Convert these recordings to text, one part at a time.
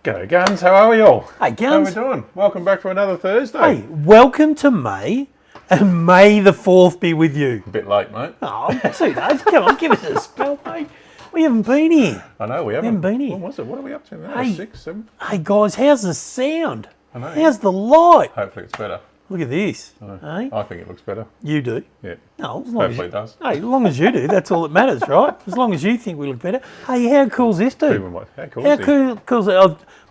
G'day Guns, how are we all? Hey Guns. How are we doing? Welcome back for another Thursday. Hey, welcome to May, and May the 4th be with you. A bit late, mate. Oh, 2 days, come on, give us a spell, mate. We haven't been here. I know, we haven't. been here. What was it? What are we up to now? Hey. 6, 7? Hey guys, how's the sound? I know. How's the light? Hopefully it's better. Look at this. Hey? I think it looks better. You do? Yeah. No, as long Hopefully it does. Hey, as long as you do, that's all that matters, right? As long as you think we look better. Hey, how cool's this dude? How cool How is he? cool's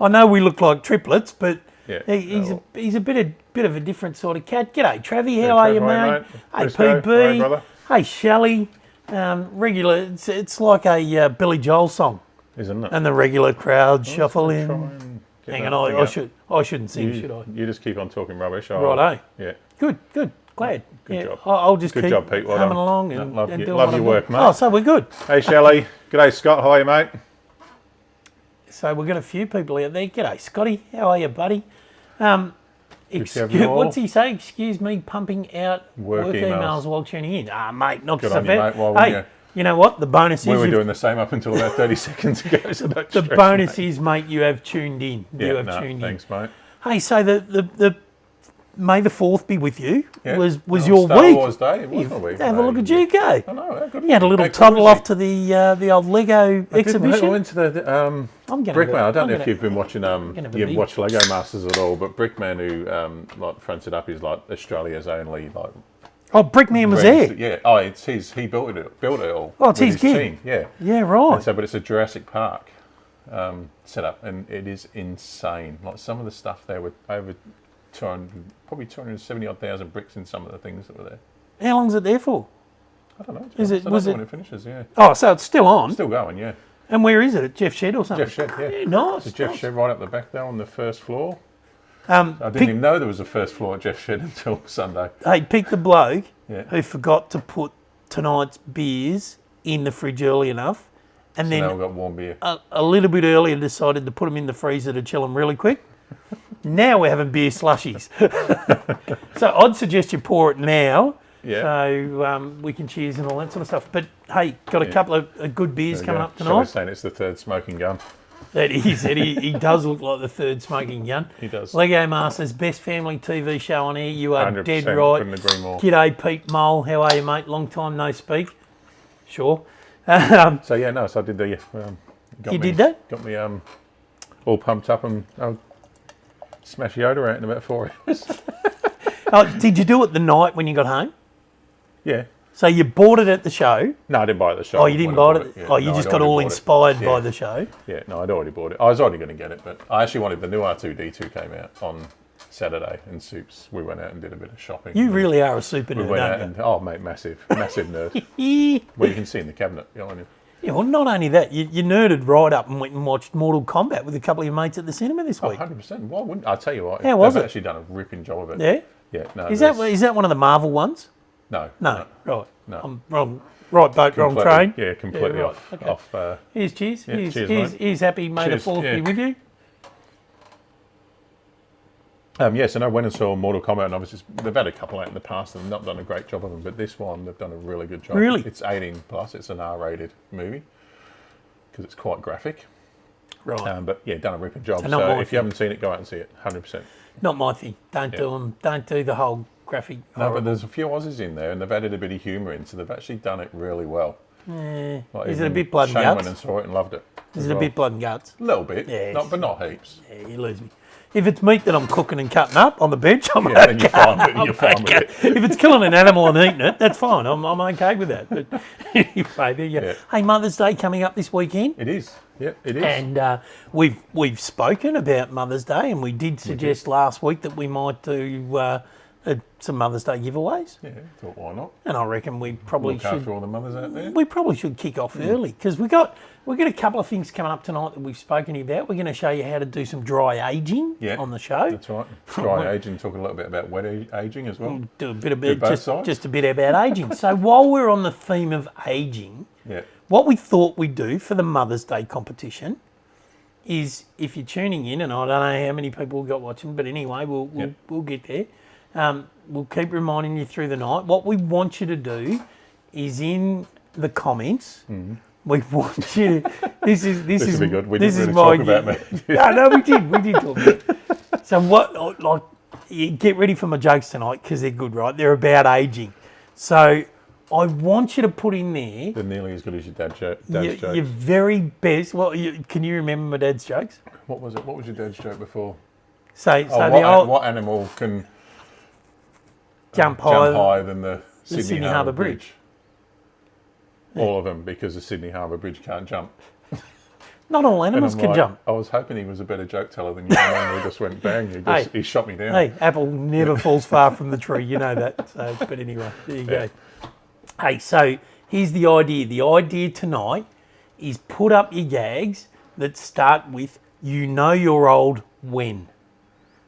I know we look like triplets, but Yeah. he's a bit of a different sort of cat. G'day, Travie. How are Trav, you, how mate? Hey, Briscoe, PB. hey, brother. Hey, Shelley. Regular. It's like a Billy Joel song, Isn't it? and the regular crowd shuffle Try in. and get Hang that on, thing I up. shouldn't sing, should I? You just keep on talking rubbish. Righto. Yeah. Good. Glad. Good job. I'll just Good keep job, Pete. Well humming done. along No, and love doing your what I do. work, mate. Oh, so we're good. Hey, Shelley. G'day, Scott. How are you, mate? So we've got a few people out there. G'day, Scotty. How are you, buddy? have you all. What's he say? Excuse me, pumping out Work work emails. emails while tuning in. Ah, mate, not Good so on you, bad. mate. Why wouldn't Hey, you? you know what? The bonus We is were you've- doing the same up until about 30 seconds ago. So don't the stress, bonus mate. is, mate, you have tuned in. Yeah, you have no, tuned thanks, in. mate. Hey, so the May the 4th be with you. Yeah. Was Oh, your Star week? Wars Day. It was a week. Have a look mate. at you go. I know. How good You had a little how cool toddle is off to the old Lego he? I exhibition. went to the I'm gonna Brickman. I don't I'm know if gonna- you've been watching. gonna have a You've beer. watched Lego Masters at all, but Brickman, who like fronts it up, is like Australia's only like. Oh, Brickman was there. Yeah. Oh, it's his. He built it all. Oh, it's with his gig. team. Yeah. Yeah, right. And so, but it's a Jurassic Park setup, and it is insane. Like some of the stuff there with over 200, probably 270,000 bricks in some of the things that were there. How long's it there for? I don't know. Is it- I don't was know it- when it finishes? Yeah. Oh, so it's still on. Still going. Yeah. And where is it? At Jeff Shed or something? Jeff Shed. Yeah. Nice. It's a Jeff nice. Shed right up the back there on the first floor. Um, I didn't pick, even know there was a first floor at Jeff Shed until Sunday. hey, pick the bloke Yeah. who forgot to put tonight's beers in the fridge early enough, and So then now we've got warm beer. a little bit earlier decided to put them in the freezer to chill them really quick. Now we're having beer slushies. So I'd suggest you pour it now, Yeah. so we can cheers and all that sort of stuff. But hey, got a couple of good beers coming up Shall we tonight. saying it's the third smoking gun? That is, he does look like the third smoking gun. He does. Lego Masters, best family TV show on air. You are 100%, dead right. couldn't agree more. G'day, Pete Mole. How are you, mate? Long time no speak. Sure. So yeah, no. So I did the. Got You me, did that? Got me all pumped up and smash Yoda out in about 4 hours. Oh, did you do it the night when you got home? Yeah. So you bought it at the show. No, I didn't buy it at the shop. Oh, you didn't buy it? Yeah, Oh, you no, just I'd got already all bought it. inspired Yeah. by the show. Yeah, no, I'd already bought it. I was already going to get it, but I actually wanted the new R2D2 came out on Saturday, and Soups. We went out and did a bit of shopping. You really are a super We nerd, went out aren't and mate, massive nerd. you? Well, you can see in the cabinet behind you. Yeah, well, not only that, you nerded right up and went and watched Mortal Kombat with a couple of your mates at the cinema this week. 100%. Why wouldn't I? Tell you what? How was they've it? actually done a ripping job of it. Yeah? Yeah. No. Is that one of the Marvel ones? No. No. Right. No. I'm wrong. Right boat, wrong Completely- train. Yeah, completely right, off. okay. Off. Here's cheers. Yeah, here's, cheers, here's, mate. here's happy May the Cheers, 4th yeah. be with you. Yes, and I went and saw Mortal Kombat, and obviously they've had a couple out in the past and not done a great job of them, but this one they've done a really good job. Really? It's 18 plus. It's an R-rated movie because it's quite graphic. Right. But yeah, done a ripping job. So not So my if you haven't seen it, go out and see it. 100%. Not my thing. Don't do them. Don't do the whole graphic. No, horror. but there's a few Aussies in there, and they've added a bit of humour in, so they've actually done it really well. Eh, Like is it a even bit blood and Shane guts? went and saw it and loved it. Is as it a well. bit blood and guts? A little bit, Yeah, but not heaps. Yeah, you lose me. If it's meat that I'm cooking and cutting up on the bench, I'm Yeah, okay. then you're fine with it. You're fine with it. If it's killing an animal and eating it, that's fine. I'm okay with that. But anyway, there you go. Yeah. Hey, Mother's Day coming up this weekend. It is. Yeah, it is. And we've spoken about Mother's Day, and we did suggest last week that we might do some Mother's Day giveaways. Yeah, thought why not? And I reckon we probably Look should. after all the mothers out there. We probably should kick off early because we've got a couple of things coming up tonight that we've spoken about. We're going to show you how to do some dry aging on the show. That's right. Dry aging, talk a little bit about wet aging as well. Do a bit of Do both just, sides. just a bit about aging. So while we're on the theme of aging, Yeah. what we thought we'd do for the Mother's Day competition is, if you're tuning in, and I don't know how many people we've got watching, but anyway, we'll get there. We'll keep reminding you through the night. What we want you to do is in the comments, We want you to. This is will be good. We this didn't is really talk my. about me. No, we did. We did talk about it. So what? Like, you get ready for my jokes tonight because they're good, right? They're about aging. So I want you to put in there. They're nearly as good as your dad's jokes. Your very best. Well, can you remember my dad's jokes? What was it? What was your dad's joke before? So the old What animal can jump higher than the Sydney Harbour Bridge? All of them, because the Sydney Harbour Bridge can't jump. Not all animals can jump. I was hoping he was a better joke teller than you, and then we just went bang. He shot me down. Hey, apple never falls far from the tree. You know that. So, but anyway, there you go. Hey, so here's the idea. The idea tonight is put up your gags that start with "you know you're old when."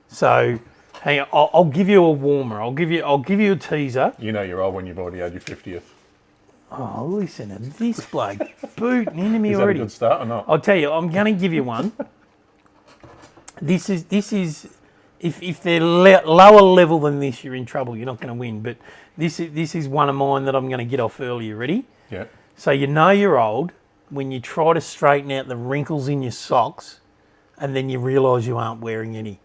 So, hang on, I'll give you a warmer. I'll give you a teaser. You know you're old when you've already had your 50th. Oh, listen to this bloke booting into me Is already. that a good start or not? I'll tell you, I'm going to give you one. This is if they're lower level than this, you're in trouble. You're not going to win. But this is one of mine that I'm going to get off earlier. Ready? Yeah. So you know you're old when you try to straighten out the wrinkles in your socks, and then you realise you aren't wearing any.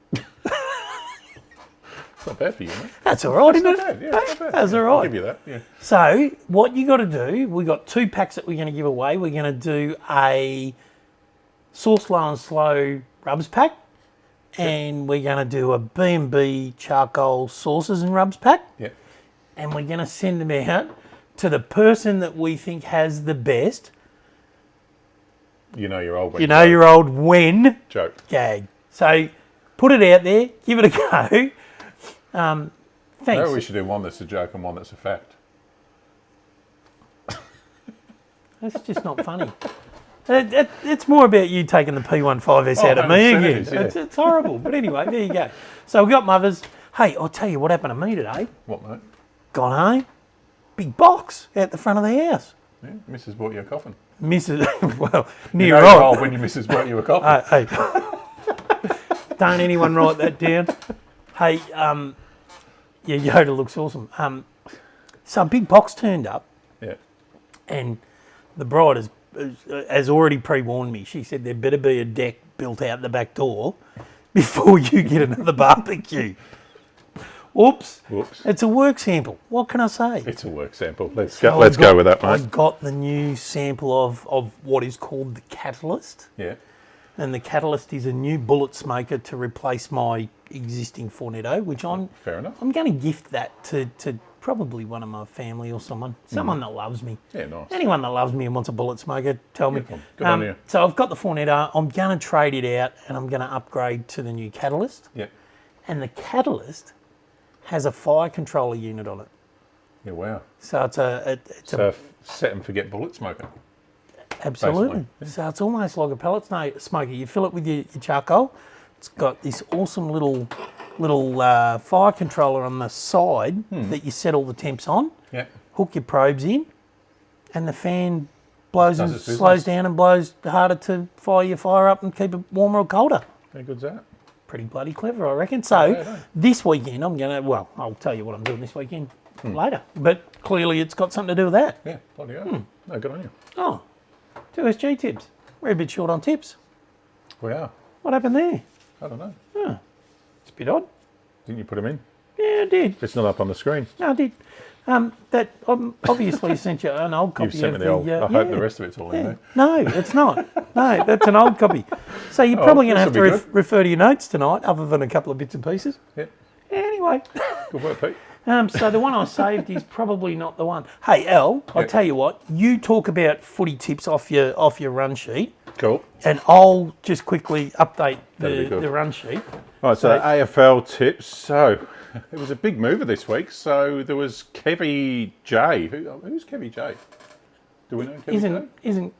Not bad for you, mate. That's all right, isn't it? Bad. Yeah, not bad. That's all right. I'll give you that. Yeah. So what you got to do? We got 2 packs that we're going to give away. We're going to do a sauce low and slow rubs pack, and we're going to do a B&B charcoal sauces and rubs pack. Yeah. And we're going to send them out to the person that we think has the best. You know you're old when You know you're old when joke. gag. So put it out there. Give it a go. Thanks. Maybe we should do one that's a joke and one that's a fact. That's just not funny. It's more about you taking the P15S out of me 100% again. it is, yeah. It's horrible. But anyway, there you go. So we got mothers. Hey, I'll tell you what happened to me today. What, mate? Gone home, big box out the front of the house. Yeah, Mrs. bought you a coffin. Mrs. Well, You near know you're on. old when your missus bought you a coffin. Hey, don't anyone write that down. Hey, yeah, Yoda looks awesome. So a big box turned up, Yeah. and the bride has already pre-warned me. She said there better be a deck built out the back door before you get another barbecue. Oops. Whoops. It's a work sample. What can I say? It's a work sample. Let's So go. Let's go with that, I mate. got the new sample of what is called the Catalyst. Yeah. And the Catalyst is a new bullet smoker to replace my existing Fornetto, which I'm Fair enough. going to gift that to probably one of my family or someone that loves me. Yeah, nice. Anyone that loves me and wants a bullet smoker, tell me. Beautiful. Good on you. So I've got the Fornetto. I'm going to trade it out and I'm going to upgrade to the new Catalyst. Yeah. And the Catalyst has a fire controller unit on it. Yeah, wow. So it's a So set and forget bullet smoker. absolutely. basically, So it's almost like a pellet smoker. You fill it with your charcoal. It's got this awesome little fire controller on the side that you set all the temps on. Yeah. Hook your probes in, and the fan blows Does and its business. slows down and blows harder to fire your fire up and keep it warmer or colder. How good's that? Pretty bloody clever, I reckon. So Yeah. this weekend I'm going to, well, I'll tell you what I'm doing this weekend later. But clearly it's got something to do with that. Yeah, bloody hell. No, good on you. Oh, 2SG tips. We're a bit short on tips. We are. What happened there? I don't know. It's a bit odd. Didn't you put them in? Yeah, I did. It's not up on the screen. No, I did. That obviously sent you an old copy You've sent me of the old. I hope the rest of it's all in there. No, it's not. No, that's an old copy. So you're probably going to have to this'll be good. refer to your notes tonight, other than a couple of bits and pieces. Yep. Anyway, Good work, Pete. so the one I saved is probably not the one. Hey, Al, I'll tell you what. You talk about footy tips off your run sheet, Cool. and I'll just quickly update That'd be good. the run sheet. All right, so AFL tips. So it was a big mover this week. So there was Kevy J. Who's Kevy J? Do we know Kevy J?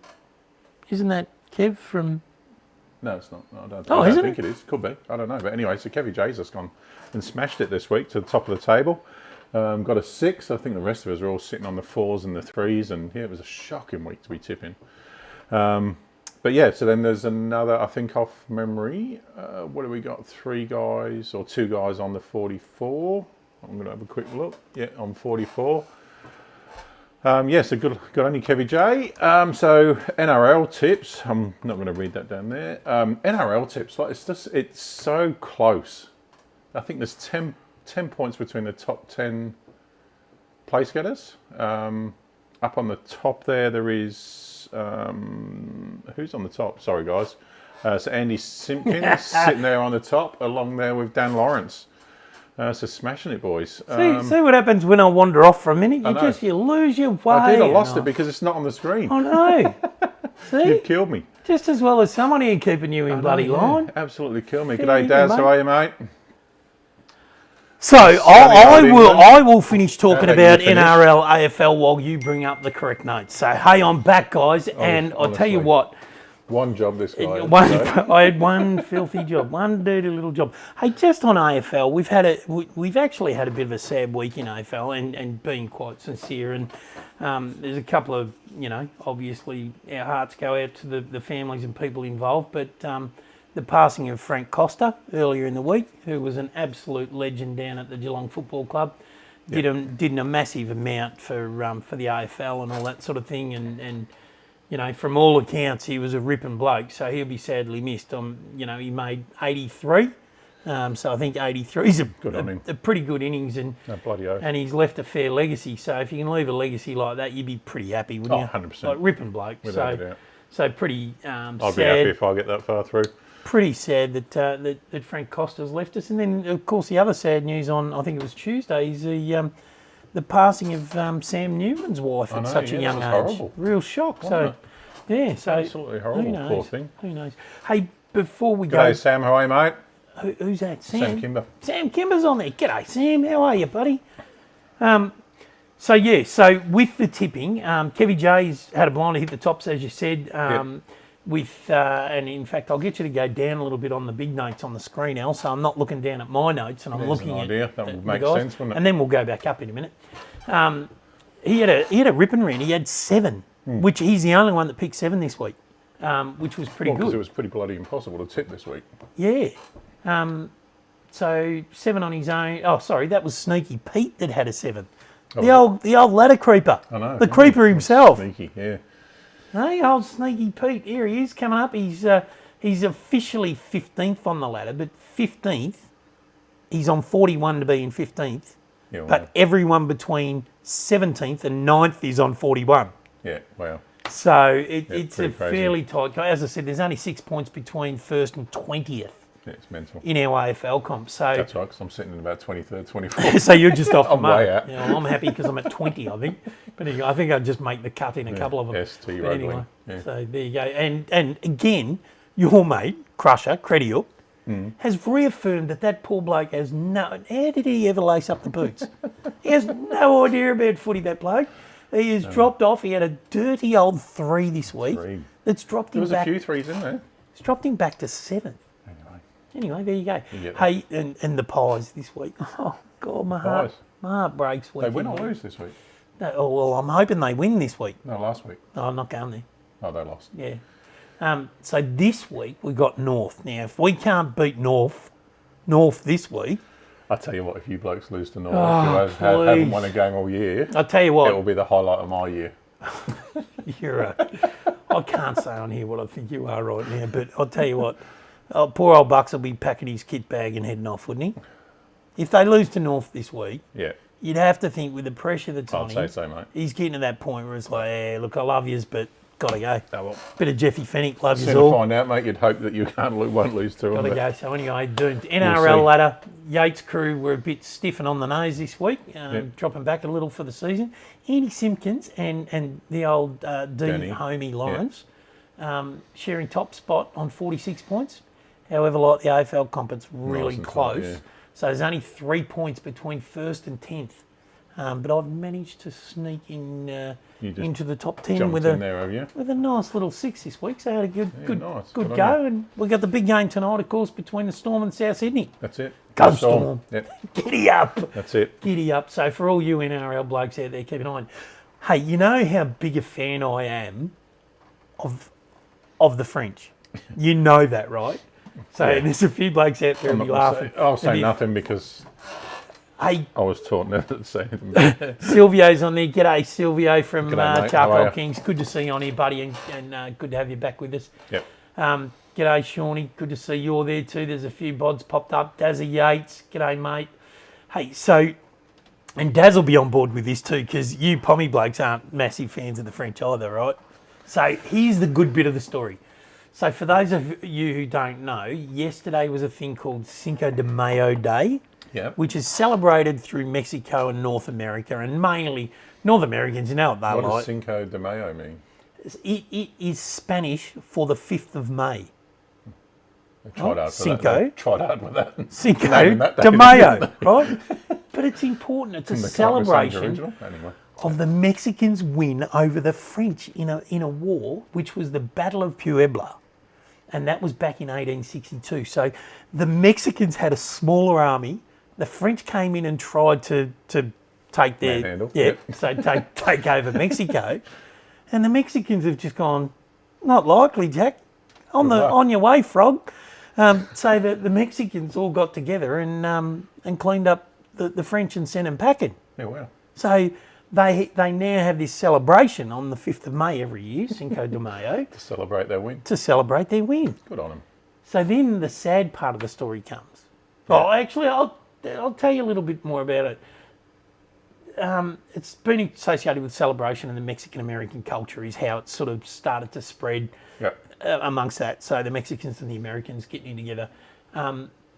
Isn't that Kev from? No, it's not. No, I don't, Oh, I don't isn't think it is. Could be. I don't know. But anyway, so Kevy J's just gone and smashed it this week to the top of the table. Got a 6. I think the rest of us are all sitting on the 4s and the 3s. And yeah, it was a shocking week to be tipping. But yeah, so then there's another, I think off memory, what have we got? 3 guys or 2 guys on the 44. I'm going to have a quick look. Yeah, on 44. So good on you, Kevy J. So NRL tips. I'm not going to read that down there. NRL tips. Like it's so close. I think there's 10 points between the top 10 place getters. Up on the top there is who's on the top? Sorry, guys. So Andy Simpkins sitting there on the top, along there with Dan Lawrence. So smashing it, boys. See what happens when I wander off for a minute? You lose your way. I lost it because it's not on the screen. I know. See? You've killed me. Just as well as someone here keeping you in bloody line. Absolutely killed me. G'day, Daz. How are you, mate? So I will finish talking about NRL, AFL while you bring up the correct notes. So hey, I'm back, guys, and I'll tell you what. One job this guy. I had one filthy job, one dirty little job. Hey, just on AFL, we've actually had a bit of a sad week in AFL, and being quite sincere. And there's a couple of, obviously our hearts go out to the families and people involved. But the passing of Frank Costa earlier in the week, who was an absolute legend down at the Geelong Football Club, did a massive amount for the AFL and all that sort of thing, and from all accounts, he was a ripping bloke, so he'll be sadly missed. He made 83, so I think 83 is a pretty good innings, and he's left a fair legacy. So if you can leave a legacy like that, you'd be pretty happy, wouldn't you? 100%. Like ripping bloke. So pretty sad. I'd be happy if I get that far through. Pretty sad that Frank Costa's left us, and then of course the other sad news on, I think it was Tuesday, is the passing of Sam Newman's wife at such a young age. Horrible. Real shock. So absolutely horrible. Poor thing. Who knows? Hey, before we go, G'day, Sam. How are you, mate? Who's that? Sam Kimber. Sam Kimber's on there. G'day, Sam. How are you, buddy? So with the tipping, Kevy J's had a blinder hit the tops, as you said. And in fact, I'll get you to go down a little bit on the big notes on the screen, Al. So I'm not looking down at my notes, and I'm looking at that would make sense, wouldn't it? And then we'll go back up in a minute. He had a ripping round. He had 7, which he's the only one that picked 7 this week, which was pretty good. Because it was pretty bloody impossible to tip this week. Yeah. So 7 on his own. Oh, sorry, that was Sneaky Pete that had a 7. The old ladder creeper. I know. The creeper himself. Sneaky, yeah. Hey, old Sneaky Pete. Here he is coming up. He's officially 15th on the ladder, but 15th, he's on 41 to be in 15th. Yeah, wow. But everyone between 17th and 9th is on 41. Yeah, wow. So it's a crazy. Fairly tight. As I said, there's only 6 points between 1st and 20th. Yeah, it's mental. In our AFL comp. So that's right, because I'm sitting in about 23rd, 24th. So you're just off the mark. Way out. I'm happy because I'm at 20, I think. But anyway, I think I'd just make the cut in a couple of them. ST but anyway, so there you go. And again, your mate, Crusher, Crediuk, has reaffirmed that poor bloke has no... How did he ever lace up the boots? He has no idea about footy, that bloke. He has dropped off. He had a dirty old 3 this week. That's dropped him back. There was a few 3s in there. It's dropped him back to 7th. Anyway, there you go. Hey, and the Pies this week. Oh, God, my heart breaks. They win or lose this week? No, well, I'm hoping they win this week. No, last week. No, I'm not going there. Oh, they lost. Yeah. So this week we got North. Now, if we can't beat North this week... I tell you what, if you blokes lose to North, who haven't won a game all year... I tell you what... It will be the highlight of my year. I can't say on here what I think you are right now, but I'll tell you what... poor old Bucks will be packing his kit bag and heading off, wouldn't he? If they lose to North this week, you'd have to think with the pressure that's on him, I'd say so, mate. He's getting to that point where it's like, hey, look, I love yous, but got to go. Oh, well. Bit of Jeffy Fennick, love yous Soon all. to find out, mate. You'd hope that you won't lose to them. Got to go. So anyway, doing NRL ladder. Yates crew were a bit stiff and on the nose this week, dropping back a little for the season. Andy Simpkins and the old Dean homie Lawrence sharing top spot on 46 points. However, like the AFL comp, it's really close. So there's only 3 points between 1st and 10th. But I've managed to sneak in into the top 10 with a nice little 6 this week. So I had a good go. And we got the big game tonight, of course, between the Storm and South Sydney. That's it. Go Storm. Yep. Giddy up. That's it. Giddy up. So for all you NRL blokes out there, keep an eye on. Hey, you know how big a fan I am of the French? You know that, right? So there's a few blokes out there who'll be laughing. I'll say nothing because Hey, I was taught never to say anything. Silvio's on there. G'day, Silvio from G'day, mate. How Charcoal are you? Kings. Good to see you on here, buddy, and good to have you back with us. Yep. G'day, Shawnee. Good to see you're there too. There's a few bods popped up. Dazza Yates. G'day, mate. Hey, so, and Daz will be on board with this too, because you pommy blokes aren't massive fans of the French either, right? So here's the good bit of the story. So for those of you who don't know, yesterday was a thing called Cinco de Mayo Day. Yep. Which is celebrated through Mexico and North America, and mainly North Americans, you know what they What like. does Cinco de Mayo mean? It is Spanish for the 5th of May. I tried hard for Cinco. that. They tried hard with that. Cinco Naming that de day, Mayo, right? But it's important. It's a They can't celebration original. Anyway. of the Mexicans' win over the French in a war, which was the Battle of Puebla. And that was back in 1862. So the Mexicans had a smaller army. The French came in and tried to take their Manhandle. Yep. Yep. So take over Mexico, and the Mexicans have just gone, not likely, Jack. On your way, frog. So the Mexicans all got together and cleaned up the French and sent them packing. Yeah, wow. So they now have this celebration on the 5th of May every year, Cinco de Mayo, To celebrate their win. to celebrate their win. Good on them. So then the sad part of the story comes. Oh, actually, I'll tell you a little bit more about it. It's been associated with celebration in the Mexican-American culture is how it sort of started to spread Yep. amongst that. So the Mexicans and the Americans getting together.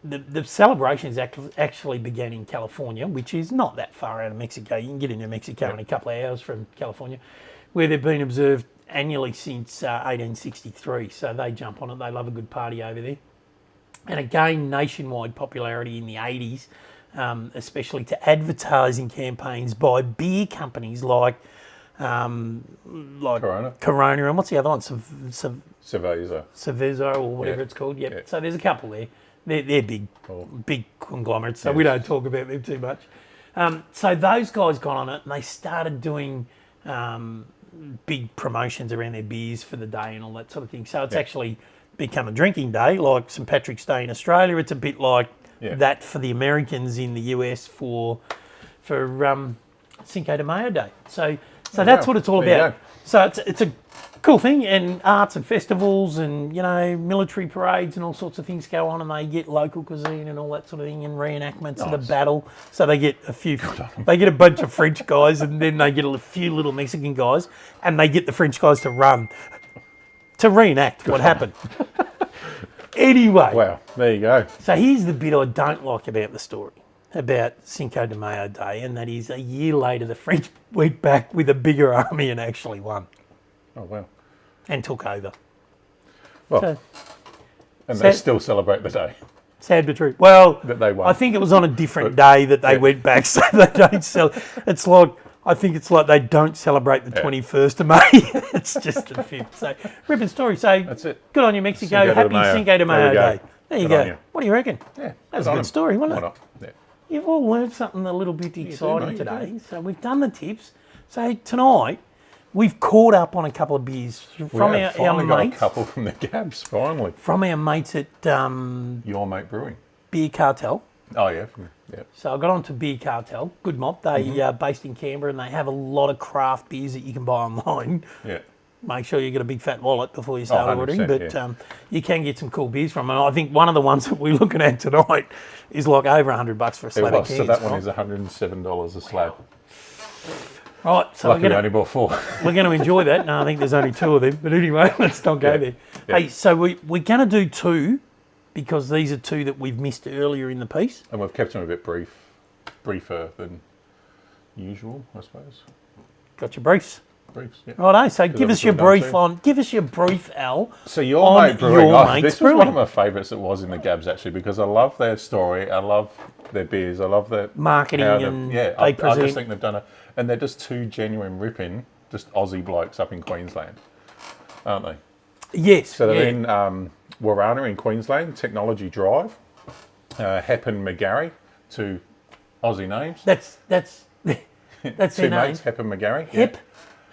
The celebrations actually began in California, which is not that far out of Mexico. You can get into Mexico in a couple of hours from California, where they've been observed annually since 1863. So they jump on it. They love a good party over there. And again, nationwide popularity in the 80s, especially to advertising campaigns by beer companies like Corona. Corona, and what's the other one? Cerveza. Cerveza or whatever Yeah. it's called. Yep. Yeah. So there's a couple there. They're big, Oh. big conglomerates, so we don't talk about them too much. So those guys got on it and they started doing big promotions around their beers for the day and all that sort of thing. So it's actually become a drinking day, like St. Patrick's Day in Australia. It's a bit like that for the Americans in the US for Cinco de Mayo Day. So that's what it's all There you about. So it's a cool thing, and arts and festivals and, military parades and all sorts of things go on, and they get local cuisine and all that sort of thing and reenactments of the battle. So they get a bunch of French guys, and then they get a few little Mexican guys, and they get the French guys to reenact what happened. Anyway. Wow, there you go. So here's the bit I don't like about the story, about Cinco de Mayo Day, and that is a year later the French went back with a bigger army and actually won Oh, wow. and took over. Well, So, and they sad- still celebrate the day sad but true. Well, that they won. I think it was on a different day that they went back, so they don't I think it's like they don't celebrate the 21st of May. It's just the 5th. So, ripping story. So, That's it. good on you, Mexico. Cinco de Happy Mayo. Cinco de There we Mayo go. Day. There you Good on go. you. What do you reckon? Yeah, That was good a on good them. story, wasn't Why it? not? Yeah. You've all learned something a little bit exciting mate, you today. do. So we've done the tips. So tonight, we've caught up on a couple of beers from We our have finally got a mates. couple from the Gabs, finally. From our mates at Your Mate Brewing. Beer Cartel. Oh, yeah. Yeah. So I got on to Beer Cartel, good mob. They are based in Canberra and they have a lot of craft beers that you can buy online. Yeah. Make sure you get a big fat wallet before you start 100%, ordering. But yeah. you can get some cool beers from them. And I think one of the ones that we're looking at tonight is like over $100 for a It slab of was. cans. So that one right? is $107 a slab. Right, so Lucky we only bought 4. we're going to enjoy that. No, I think there's only 2 of them. But anyway, let's not go there. Yeah. Hey, so we're going to do 2 because these are 2 that we've missed earlier in the piece. And we've kept them a bit briefer than usual, I suppose. Got your briefs? Briefs, yeah. Righto, so give that us was your what we've brief done give us your brief, Al. So Your on Mate Brewing, Your Mate's this was one of Brewing. my favourites that was in the Gabs actually, because I love their story, I love their beers, I love their Marketing how and I present. just think they've done and they're just 2 genuine ripping, just Aussie blokes up in Queensland, aren't they? Yes. So they're yeah. in Warana in Queensland, Technology Drive, Hep and McGarry, 2 Aussie names. That's 2 their name. mates, Hep and McGarry. Hep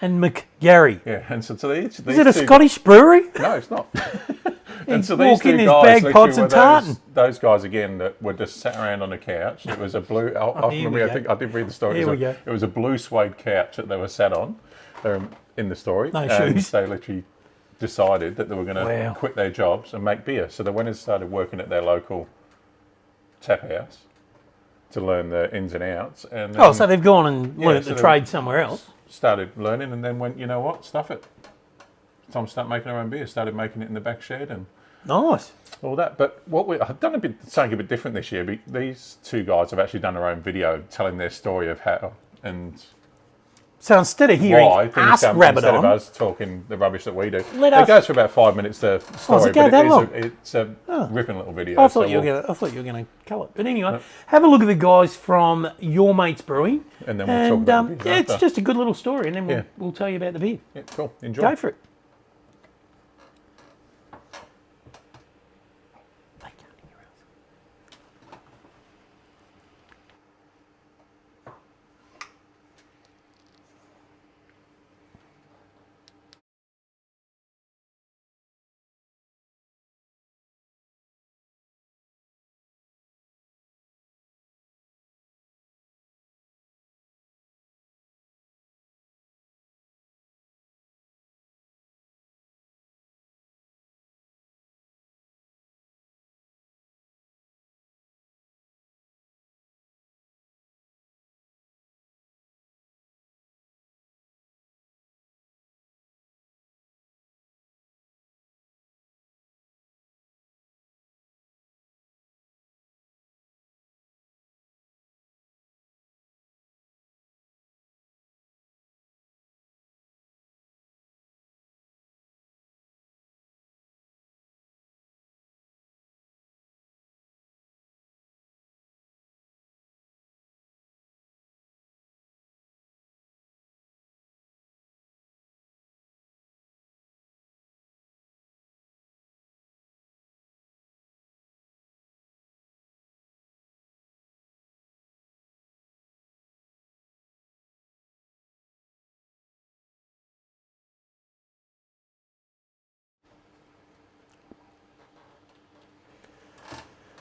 and McGarry. Yeah, and so these Is it a two- Scottish brewery? No, it's not. And He's so these walking two his guys, bagpipes literally, and were tartan. those guys again that were just sat around on a couch. It was a blue. Here we I go. think I did read the story. Here we go. It was a blue suede couch that they were sat on. They were in the story. No and shoes. they literally decided that they were going to Wow. quit their jobs and make beer. So they went and started working at their local tap house to learn the ins and outs. And then So they've gone and learnt so the they trade somewhere else. started learning, and then went, you know what, stuff it. It's time to start making our own beer. Started making it in the back shed and Nice. all that. But I've done something a bit different this year. These two guys have actually done their own video telling their story of how and So instead of hearing why things us come rabbit instead of on, us talking the rubbish that we do. Let It us- goes for about 5 minutes, the story, it go but that long? it's a ripping little video. I so thought you were going to cull it. But anyway, have a look at the guys from Your Mates Brewing. And then we'll talk about the beer it's after. just a good little story, and then we'll tell you about the beer. Yeah, cool. Enjoy. Go for it.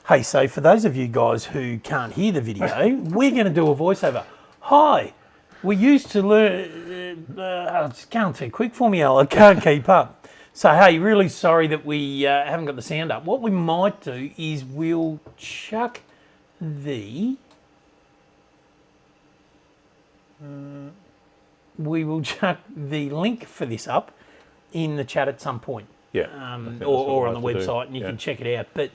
Hey, so for those of you guys who can't hear the video, we're going to do a voiceover. Hi, we used to learn... it's going too quick for me, Al. I can't keep up. So, hey, really sorry that we haven't got the sound up. What we might do is we'll chuck the... we will chuck the link for this up in the chat at some point. Yeah. Or on the website, and you can check it out. But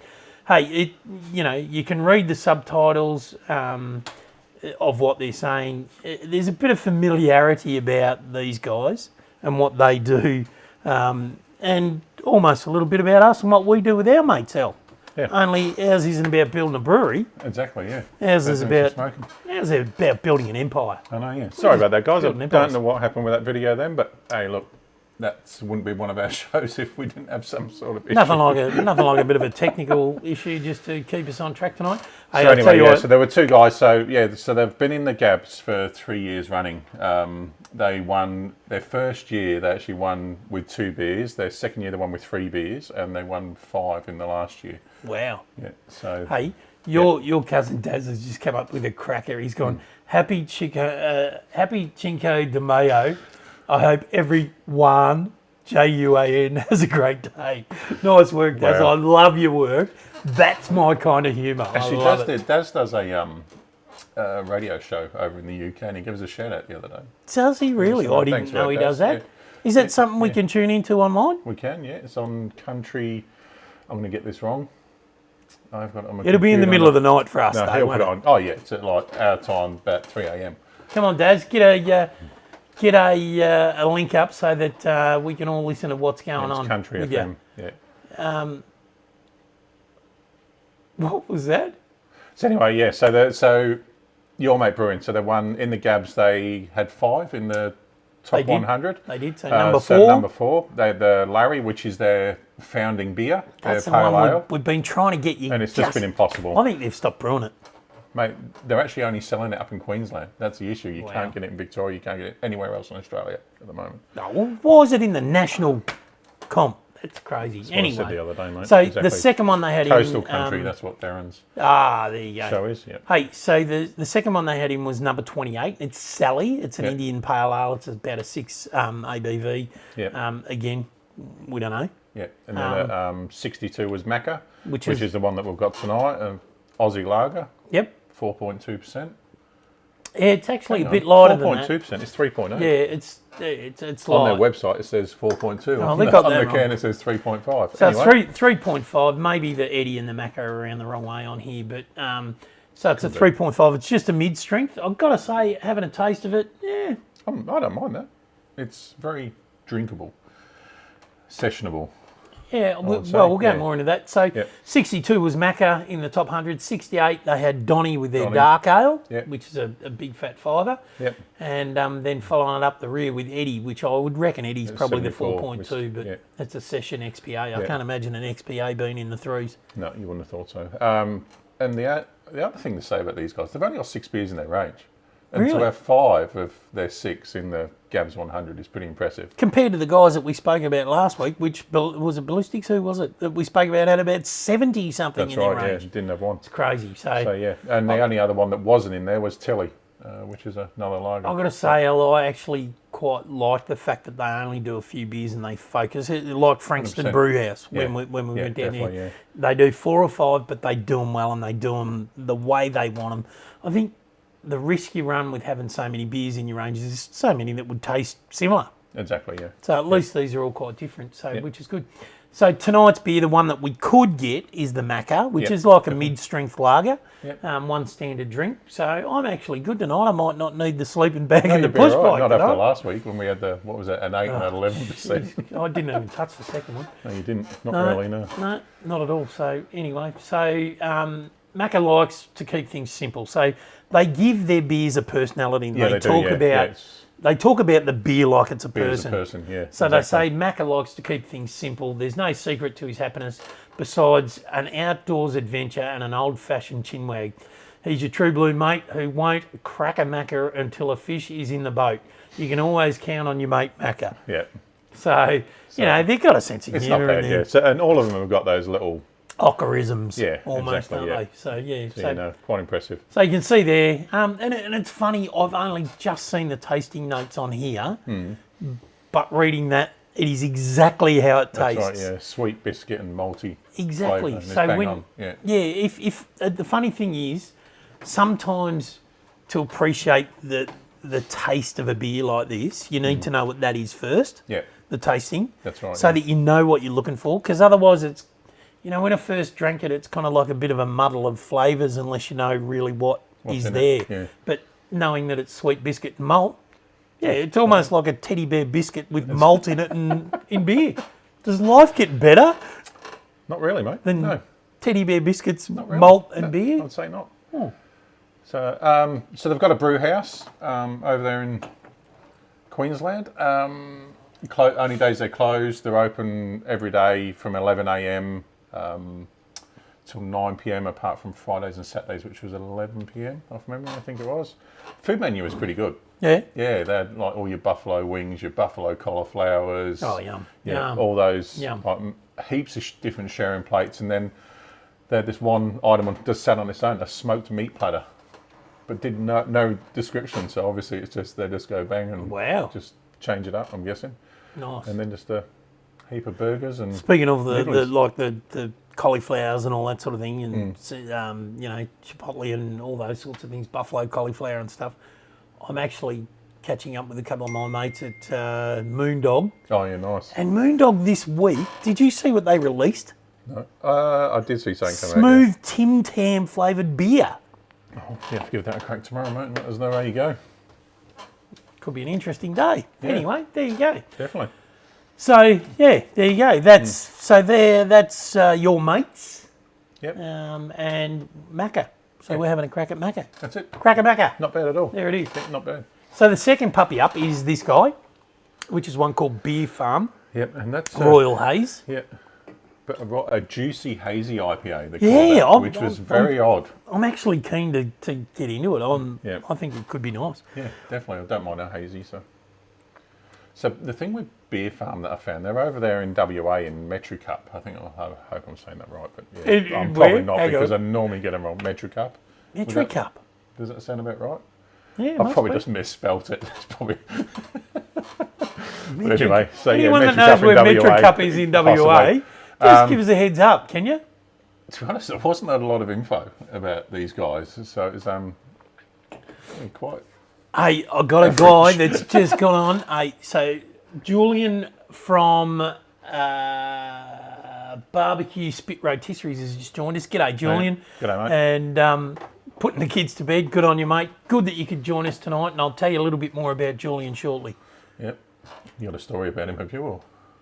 hey, you can read the subtitles of what they're saying. There's a bit of familiarity about these guys and what they do, and almost a little bit about us and what we do with our mates, Al. Yeah. Only ours isn't about building a brewery. Exactly, yeah. Ours is about smoking. building an empire. I know, yeah. Sorry about that, guys. I Building don't empires. know what happened with that video then, but hey, look, that wouldn't be one of our shows if we didn't have some sort of issue. Nothing like a bit of a technical issue just to keep us on track tonight. Hey, So I'll anyway, tell you what, so there were two guys. So they've been in the Gabs for 3 years running. They won their first year. They actually won with 2 beers. Their second year, they won with 3 beers, and they won 5 in the last year. wow. Yeah. So Hey, your cousin Daz has just come up with a cracker. He's gone, happy Cinco de Mayo. I hope everyone, Juan, has a great day. Nice work, Daz. Wow. I love your work. That's my kind of humour. actually, I love it. Daz does a radio show over in the UK, and he gave us a shout out the other day. Does he really? So I didn't thanks for know that, he Daz. does that. Yeah. Is that something we can tune into online? We can, yeah. It's on country. I'm going to get this wrong. I've got it on my It'll be in the computer. middle of the night for us, No, though, he'll won't put it on. Oh yeah, it's at like our time, about 3 a.m. Come on, Daz, get a link up so that we can all listen to what's going It's on. country with FM. you. Yeah. What was that? So anyway, yeah. So Your Mate Brewing. So they won in the Gabs. They had 5 in the top They did. 100. They did. So number 4. So number 4. They had the Larry, which is their founding beer. That's the their pale one ale. we've been trying to get you. And it's just been impossible. I think they've stopped brewing it. Mate, they're actually only selling it up in Queensland. That's the issue. You Wow. can't get it in Victoria. You can't get it anywhere else in Australia at the moment. No, why is it in the national comp? It's crazy. That's what I said Anyway, the other day, mate. so Exactly. the second one they had Coastal in... country, that's what Darren's there you go. show is, yeah. Hey, so the second one they had in was number 28. It's Sally. It's an Indian Pale Ale. It's about a 6 ABV. Yep. Again, we don't know. Yeah, and then 62 was Macca, Which which is the one that we've got tonight, Aussie Lager, Yep. 4.2%. Yeah, it's actually a bit lighter than that. 4.2%, it's 3.8. Yeah, it's On light. their website it says 4.2. Oh, on they've the, got on that the wrong. can it says 3.5. So Anyway, it's 3.5. Maybe the Eddie and the Macca are around the wrong way on here, but so it's a 3.5. It's just a mid-strength. I've got to say, having a taste of it, yeah. I don't mind that. It's very drinkable, sessionable. Yeah, would say, we'll go yeah. more into that. So Yep. 62 was Macca in the top 100. 68, they had Donny with their Donny. dark ale, Yep. which is a big fat fiver. Yep. And then following it up the rear with Eddie, which I would reckon Eddie's probably the 74, 4.2, but yeah. it's a session XPA. I can't imagine an XPA being in the threes. No, you wouldn't have thought so. And the other thing to say about these guys, they've only got 6 beers in their range. And Really? to have 5 of their 6 in the Gabs 100 is pretty impressive. Compared to the guys that we spoke about last week, which was it Ballistics? Who was it that we spoke about? Had about 70 something That's in their right, yeah, range. didn't have one. It's crazy. So, yeah. And the only other one that wasn't in there was Tilly, which is another lager. I've got to say, I actually quite like the fact that they only do a few beers and they focus. Like Frankston 100%. Brewhouse, Yeah. when we went down there. Yeah. They do 4 or 5, but they do them well and they do them the way they want them. I think the risk you run with having so many beers in your range is so many that would taste similar. Exactly, yeah. So at least these are all quite different, which is good. So tonight's beer, the one that we could get is the Macca, which is like a mid-strength lager, one standard drink. So I'm actually good tonight. I might not need the sleeping bag and the You'd be push all right. bike Not after tonight. last week when we had an 8 and an 11%. I didn't even touch the second one. No, you didn't. Not really, no. No, not at all. So anyway, Macca likes to keep things simple. So they give their beers a personality. And Yeah, they do, yeah. They talk about the beer like it's a Beer as a person. person, yeah. So exactly. they say Macca likes to keep things simple. There's no secret to his happiness besides an outdoors adventure and an old-fashioned chinwag. He's your true blue mate who won't crack a Macca until a fish is in the boat. You can always count on your mate Macca. Yeah. So you know, they've got a sense of It's not humour bad, in yeah. there. So, and all of them have got those little... Ocarisms, exactly, almost, aren't yeah. they? So, yeah. So, you know, quite impressive. So you can see there, and it's funny, I've only just seen the tasting notes on here, but reading that, it is exactly how it tastes. That's right, yeah. Sweet biscuit and malty. Exactly. flavour, and it's So bang when, on, yeah. if the funny thing is, sometimes to appreciate the taste of a beer like this, you need to know what that is first. Yeah. The tasting. That's right, So yeah. that you know what you're looking for, because otherwise it's, you know, when I first drank it, it's kind of like a bit of a muddle of flavours unless you know really what's in it, there. yeah. But knowing that it's sweet biscuit and malt, it's almost like a teddy bear biscuit with malt in it and in beer. Does life get better Not really, mate. than No. teddy bear biscuits, Really. malt and No, beer? I'd say not. So, so they've got a brew house over there in Queensland. Only days they're closed. They're open every day from 11 a.m. Till 9 p.m. apart from Fridays and Saturdays, which was 11 p.m. off memory, I think it was. Food menu was pretty good. Yeah. Yeah, they had like all your buffalo wings, your buffalo cauliflowers. Oh, yum. Yeah, Yum. all those Yum. like, heaps of different sharing plates, and then they had this one item just sat on its own, a smoked meat platter, but did no description. So obviously it's just they just go bang and Wow. just change it up. I'm guessing, Nice. and then just a heap of burgers and Speaking of the Noodles. the cauliflowers and all that sort of thing, and you know, chipotle and all those sorts of things, buffalo cauliflower and stuff. I'm actually catching up with a couple of my mates at Moondog, oh yeah, nice. and Moondog this week. Did you see what they released? No. I did see something come out. Smooth Tim Tam flavoured beer. Yeah. Oh, you have to give that a crack tomorrow, mate. And let us know how you go. Could be an interesting day. Yeah. Anyway, there you go. Definitely. So yeah, there you go. That's that's your mates. Yep. And Macca. So we're having a crack at Macca. That's it. Crack at Macca. Not bad at all. There it is. Yeah, not bad. So the second puppy up is this guy, which is one called Beer Farm Yep, and that's Royal Haze. Yeah, but a juicy hazy IPA. They Yeah, call that, which was very odd. I'm actually keen to get into it. Yeah. I think it could be nice. Yeah, definitely. I don't mind a hazy. So the thing with Beer Farm that I found, they're over there in WA in Metro Cup. I hope I'm saying that right, but yeah, I'm probably not because I normally get them wrong. Metro Cup. Metro Cup. Does that sound about right? Yeah, I've probably just misspelt it. It's probably. But anyway, so anyone yeah, that knows where Metro Cup is in WA, just give us a heads up, can you? To be honest, there wasn't a lot of info about these guys, so it was quite. Hey, I got a guy that's just gone on. Hey, so Julian from Barbecue Spit Rotisseries has just joined us. G'day, Julian. Hey. G'day, mate. And putting the kids to bed. Good on you, mate. Good that you could join us tonight, and I'll tell you a little bit more about Julian shortly. Yep. You got a story about him, have you? Or?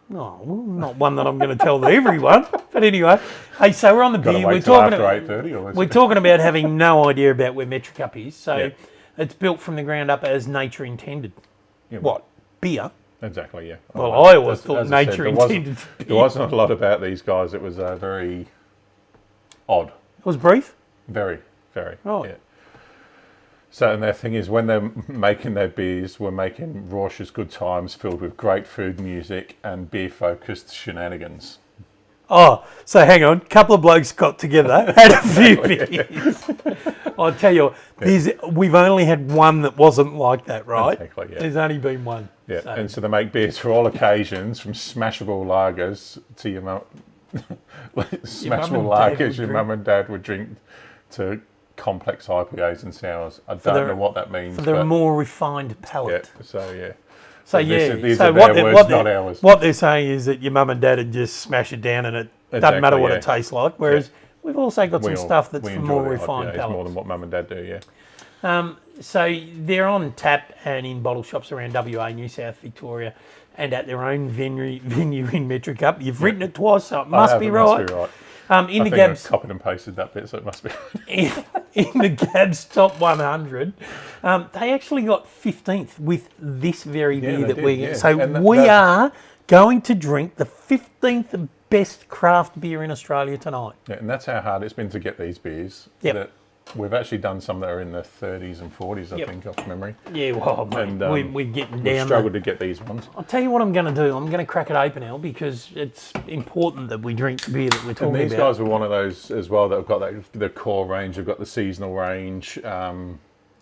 No, well, not one that I'm going to tell to everyone. But anyway, hey, so we're on the beer. We're talking about 8:30. We're talking about having no idea about where Metro Cup is. So it's built from the ground up as nature intended. Yeah, what? Beer? Exactly, yeah. Well, I always thought nature intended. There wasn't a lot about these guys. It was very odd. It was brief? Very, very. Oh. Yeah. So, and their thing is, when they're making their beers, we're making raucous good times filled with great food, music, and beer-focused shenanigans. Oh, so hang on. A couple of blokes got together, had a few beers. I'll tell you, we've only had one that wasn't like that, right? Exactly, yeah. There's only been one. Yeah, and so they make beers for all occasions, from smashable lagers to your mum... smashable lagers your mum and dad would drink to... complex IPAs and sours. I don't know what that means. For their more refined palate. Yeah, so yeah. So these are their words, not ours. What they're saying is that your mum and dad would just smash it down and it doesn't matter what it tastes like. Whereas we've also got some stuff that's for more refined palates. More than what mum and dad do, yeah. So they're on tap and in bottle shops around WA, New South Victoria, and at their own venue in Metro Cup. You've written it twice, so it must be right. Must be right. In the Gabs, I copied and pasted that bit, so it must be. in the Gabs top 100, they actually got 15th with this very beer that we. Yeah. So we are going to drink the 15th best craft beer in Australia tonight. Yeah, and that's how hard it's been to get these beers. Yep. We've actually done some that are in the 30s and 40s, I think, off memory. Yeah, well, mate, we're getting down. We've struggled to get these ones. I'll tell you what I'm going to do. I'm going to crack it open, Al, because it's important that we drink the beer that we're talking about. And these guys were one of those as well that have got the core range. They've got the seasonal range.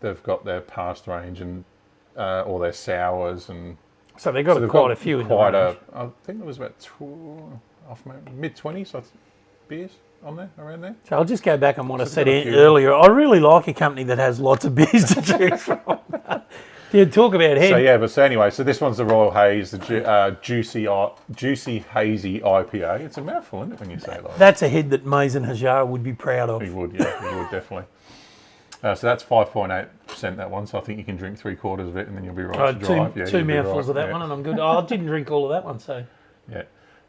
They've got their past range and all their sours. And so they've got quite a few in the range. I think there was about mid-20s beers on there, around there. So I'll just go back on what I said earlier. I really like a company that has lots of beers to choose from. Yeah, talk about head. So this one's the Royal Haze, the juicy hazy IPA. It's a mouthful, isn't it, when you say it like that? That's a head that Meatin Hajar would be proud of. He would, yeah, he would definitely. So that's 5.8%, that one, so I think you can drink 3/4 of it and then you'll be right to drive. Two mouthfuls of that one and I'm good. I didn't drink all of that one, so... Yeah.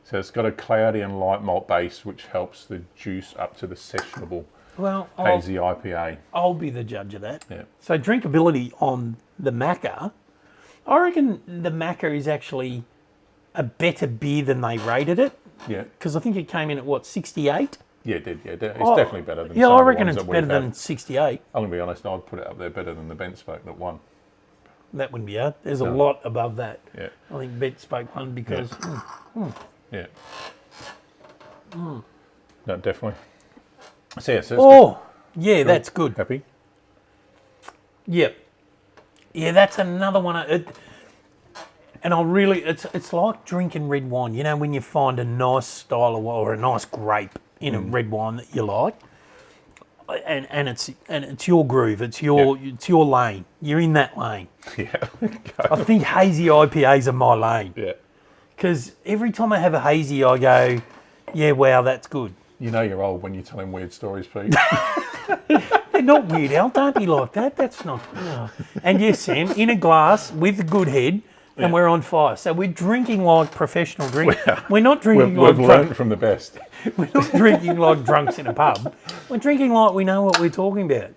So it's got a cloudy and light malt base, which helps the juice up to the sessionable hazy IPA. I'll be the judge of that. Yeah. So drinkability on the Macca, I reckon the Macca is actually a better beer than they rated it. Yeah. Because I think it came in at, 68? Yeah, it did. Yeah, it's definitely better than. Yeah, I reckon it's better than 68. I'm going to be honest. I'd put it up there better than the Bent Spoke that won. That wouldn't be hard. There's a lot above that. Yeah. I think Bent Spoke won because. Yeah. No, definitely. So yeah, that's good. Happy? Yep. Yeah, that's another one. And it's like drinking red wine. You know, when you find a nice style of wine or a nice grape in a red wine that you like, and it's your groove. It's your lane. You're in that lane. Yeah. I think hazy IPAs are my lane. Yeah. Because every time I have a hazy, I go, yeah, wow, that's good. You know you're old when you're telling weird stories, Pete. They're not weird, Al. Don't be like that. That's not... No. And yes, Sam, in a glass with a good head, and we're on fire. So we're drinking like professional drinkers. We're not drinking We've learned from the best. We're not drinking like drunks in a pub. We're drinking like we know what we're talking about.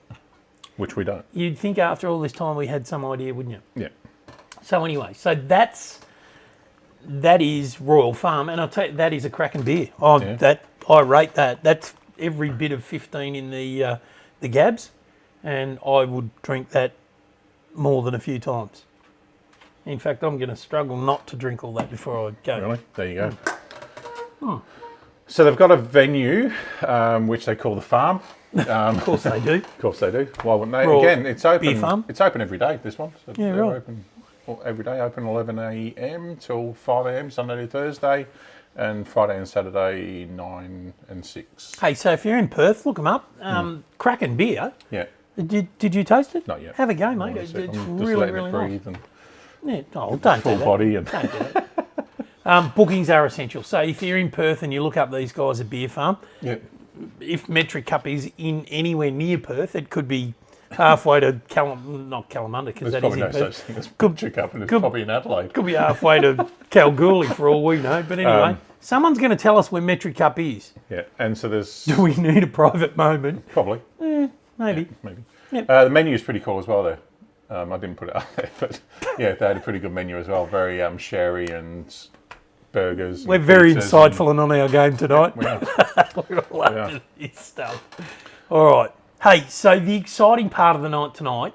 Which we don't. You'd think after all this time we had some idea, wouldn't you? Yeah. So anyway, that is Royal Farm, and I'll tell you, that is a cracking beer. I rate that. That's every bit of 15 in the Gabs, and I would drink that more than a few times. In fact, I'm going to struggle not to drink all that before I go. Really? There you go. So they've got a venue, which they call the farm. Of course they do. Of course they do. Why wouldn't they? Raw Again, it's open. beer farm. It's open every day. This one. So Yeah, they're right. open every day. Open 11 a.m. till 5 a.m. Sunday to Thursday, and Friday and Saturday 9 and 6. Hey, so if you're in Perth, look them up. Cracking beer. Yeah. Did you taste it? Not yet. Have a go, mate. Honestly, It's I'm just really, letting really it nice. breathe and Yeah, oh, don't full do that. body and Don't do that. Bookings are essential. So if you're in Perth and you look up these guys at Beer Farm, yeah. if Metric Cup is in anywhere near Perth, it could be halfway to not Kalamunda, because There's that is probably in no Perth. such thing as Could- Metric Cup, and it's could- probably in Adelaide. Could be halfway to Kalgoorlie for all we know. But anyway, someone's going to tell us where Metric Cup is. Yeah, and so there's Do we need a private moment? probably Maybe. maybe. Yep. The menu is pretty cool as well there. I didn't put it up there, but yeah, they had a pretty good menu as well. Very sherry and burgers. We're and very pizzas insightful and on our game tonight. We are. We're all after this stuff. All right. Hey, so the exciting part of the night tonight,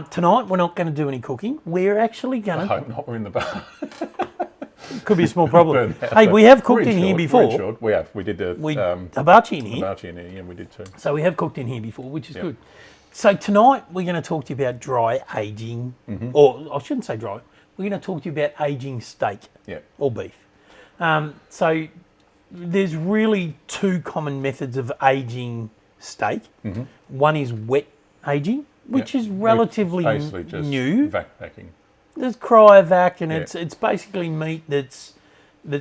tonight we're not going to do any cooking. We're actually I going to, hope not. We're in the bar. could be a small problem. Burn out, Hey, but we have cooked we're in here insured, we're before. insured. We have. We did the We hibachi in here. hibachi in here. Yeah, we did too. So we have cooked in here before, which is Yep. good. So tonight we're going to talk to you about dry aging, or I shouldn't say dry. We're going to talk to you about aging steak Yeah. or beef. So there's really two common methods of aging steak. One is wet aging, which is relatively Basically just new. vac packing. There's cryovac, and Yeah. it's basically meat that's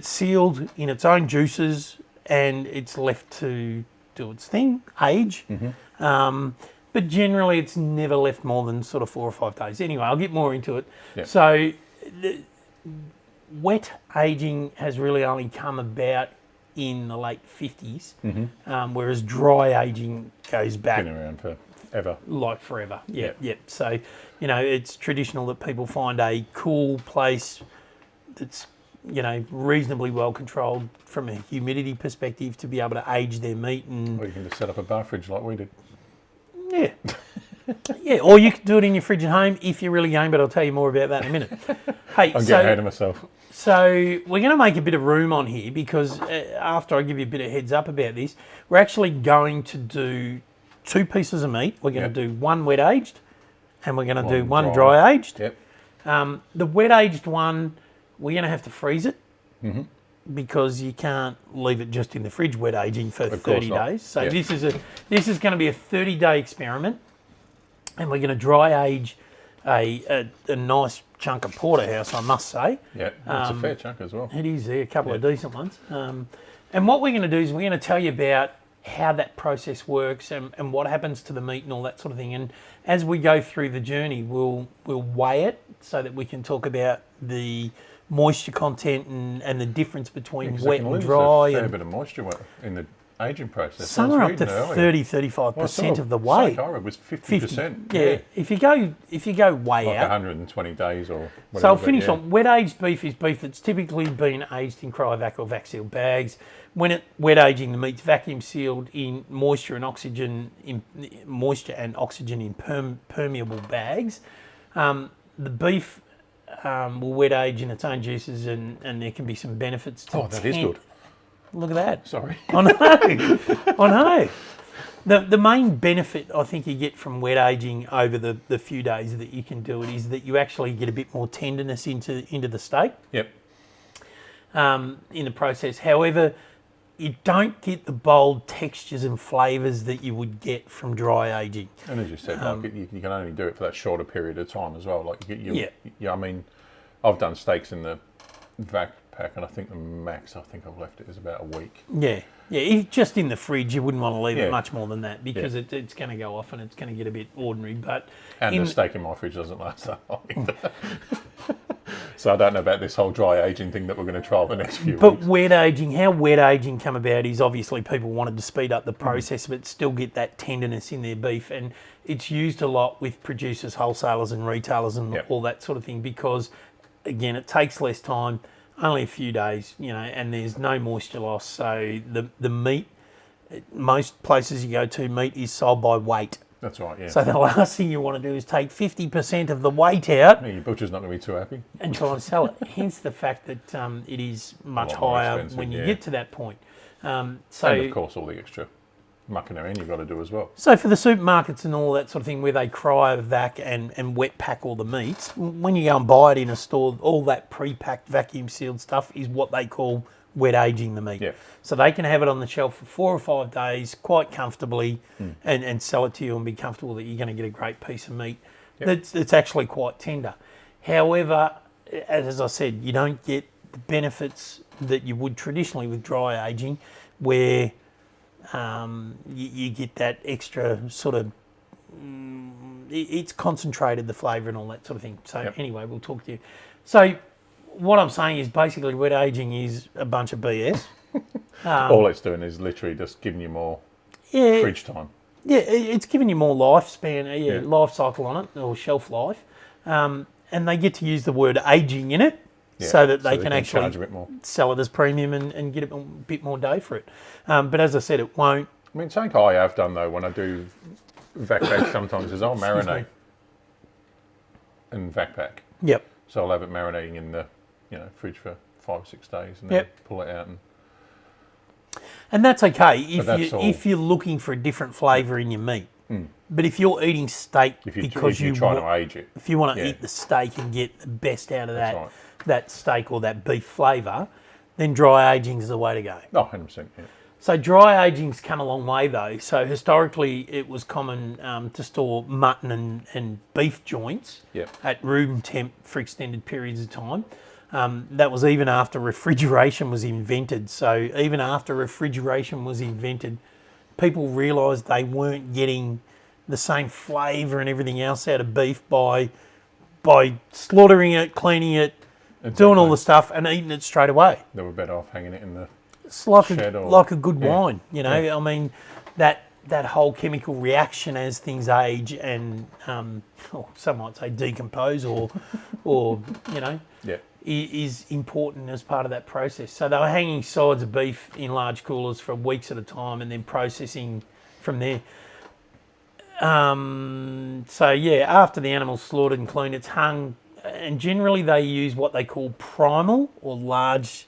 sealed in its own juices, and it's left to do its thing, age. But generally, it's never left more than sort of 4 or 5 days. Anyway, I'll get more into it. Yeah. So, wet aging has really only come about in the late 50s, whereas dry aging goes back Been around forever. like forever. Yeah, Yeah. yeah. So, it's traditional that people find a cool place that's, reasonably well controlled from a humidity perspective to be able to age their meat and Or you can just set up a bar fridge like we did. yeah. Yeah, or you could do it in your fridge at home if you're really game, but I'll tell you more about that in a minute. Hey, I'm getting ahead of myself. so we're going to make a bit of room on here because after I give you a bit of heads up about this, we're actually going to do 2 pieces of meat. We're going to do one wet aged and we're going to do one dry aged. Yep. The wet aged one, we're going to have to freeze it because you can't leave it just in the fridge wet aging for 30 not. days. So Yeah. this is going to be a 30-day experiment, and we're going to dry age a nice chunk of porterhouse, I must say. Yeah, it's a fair chunk as well. It is there, a couple of decent ones. And what we're going to do is we're going to tell you about how that process works and what happens to the meat and all that sort of thing. And as we go through the journey, we'll weigh it so that we can talk about the moisture content and the difference between Because wet they can and lose dry. a fair And bit of moisture in the aging process. some I was are up to reading earlier. 30-35% of the Steak weight. I read was 50. 50%. Yeah. If you go way Like out. 120 days or whatever. So I'll but finish yeah. on wet aged beef is beef that's typically been aged in cryovac or vac sealed bags. When it wet aging, the meat's vacuum sealed in moisture and oxygen in permeable bags. The beef will wet age in its own juices, and there can be some benefits to Oh, that is good. Look at that. Sorry. I know. I know. The main benefit I think you get from wet aging over the few days that you can do it is that you actually get a bit more tenderness into the steak Yep. in the process. However, you don't get the bold textures and flavours that you would get from dry aging. And as you said, like you can only do it for that shorter period of time as well. Like yeah. I mean, I've done steaks in the vac pack, and I think the max I've left it is about a week. Yeah. Yeah, if just in the fridge, you wouldn't want to leave it Yeah. much more than that because it's going to go off and it's going to get a bit ordinary. But And the steak in my fridge doesn't last that long either. So I don't know about this whole dry aging thing that we're going to trial the next few But weeks. wet aging, how wet aging come about is obviously people wanted to speed up the process but still get that tenderness in their beef, and it's used a lot with producers, wholesalers and retailers and all that sort of thing because, again, it takes less time, only a few days, and there's no moisture loss. So the meat, most places you go to, meat is sold by weight. That's right, yeah. So the last thing you want to do is take 50% of the weight out Your butcher's not going to be too happy. and try and sell it. Hence the fact that it is much lot more higher expensive, when you yeah. get to that point. And of course, all the extra mucking around you've got to do as well. So for the supermarkets and all that sort of thing where they cryovac and wet pack all the meats, when you go and buy it in a store, all that pre-packed vacuum sealed stuff is what they call wet aging the meat. Yeah. So they can have it on the shelf for 4 or 5 days quite comfortably and sell it to you and be comfortable that you're going to get a great piece of meat that's actually quite tender. However, as I said, you don't get the benefits that you would traditionally with dry aging where you get that extra sort of, it's concentrated, the flavour and all that sort of thing. So anyway, we'll talk to you. So what I'm saying is basically wet aging is a bunch of BS. All it's doing is literally just giving you more fridge time. Yeah, it's giving you more lifespan, life cycle on it, or shelf life. And they get to use the word aging in it so that they can actually charge a bit more. sell it as premium and get a bit more day for it. But as I said, it won't. I mean, something I have done though when I do vac pack sometimes is I'll marinate and vac pack. Yep. So I'll have it marinating in the fridge for 5 or 6 days and then pull it out. And that's okay if you're looking for a different flavour in your meat. But if you're eating steak If you're trying to age it. if you want to eat the steak and get the best out of that steak or that beef flavour, then dry aging is the way to go. Oh, 100%, yeah. So dry aging's come a long way though. So historically it was common to store mutton and beef joints at room temp for extended periods of time. That was even after refrigeration was invented. So even after refrigeration was invented, people realised they weren't getting the same flavour and everything else out of beef by slaughtering it, cleaning it, doing all the stuff and eating it straight away. They were better off hanging it in the It's like shed like a good wine, you know. I mean, that whole chemical reaction as things age and some might say decompose or is important as part of that process. So they were hanging sides of beef in large coolers for weeks at a time and then processing from there. After the animal's slaughtered and cleaned, it's hung, and generally they use what they call primal or large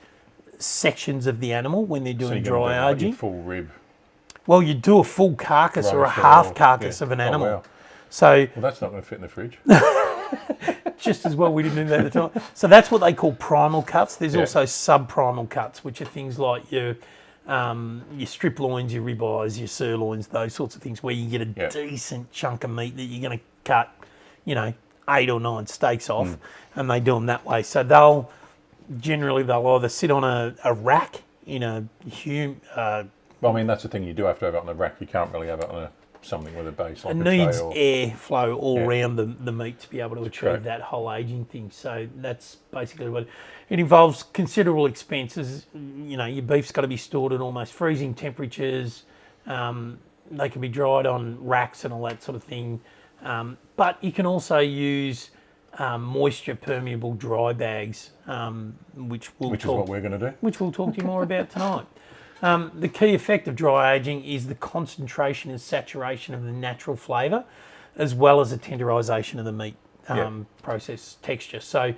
sections of the animal when they're doing dry aging. Like full rib. Well, you do a full carcass or a half carcass of an animal. Oh, wow. So that's not going to fit in the fridge. just as well we didn't do that at the time. So that's what they call primal cuts. There's also subprimal cuts, which are things like your strip loins, your ribeyes, your sirloins, those sorts of things where you get a decent chunk of meat that you're going to cut, 8 or 9 steaks off, and they do them that way. So they'll either sit on a rack in a well, I mean, that's the thing, you do have to have it on a rack. You can't really have it on something with a base like it needs airflow all around the meat to be able to achieve that whole aging thing. So that's basically what it involves. Considerable expenses. Your beef's got to be stored at almost freezing temperatures. They can be dried on racks and all that sort of thing. But you can also use moisture permeable dry bags, which is what we're going to do. Which we'll talk to you more about tonight. The key effect of dry aging is the concentration and saturation of the natural flavour, as well as the tenderisation of the meat process texture. So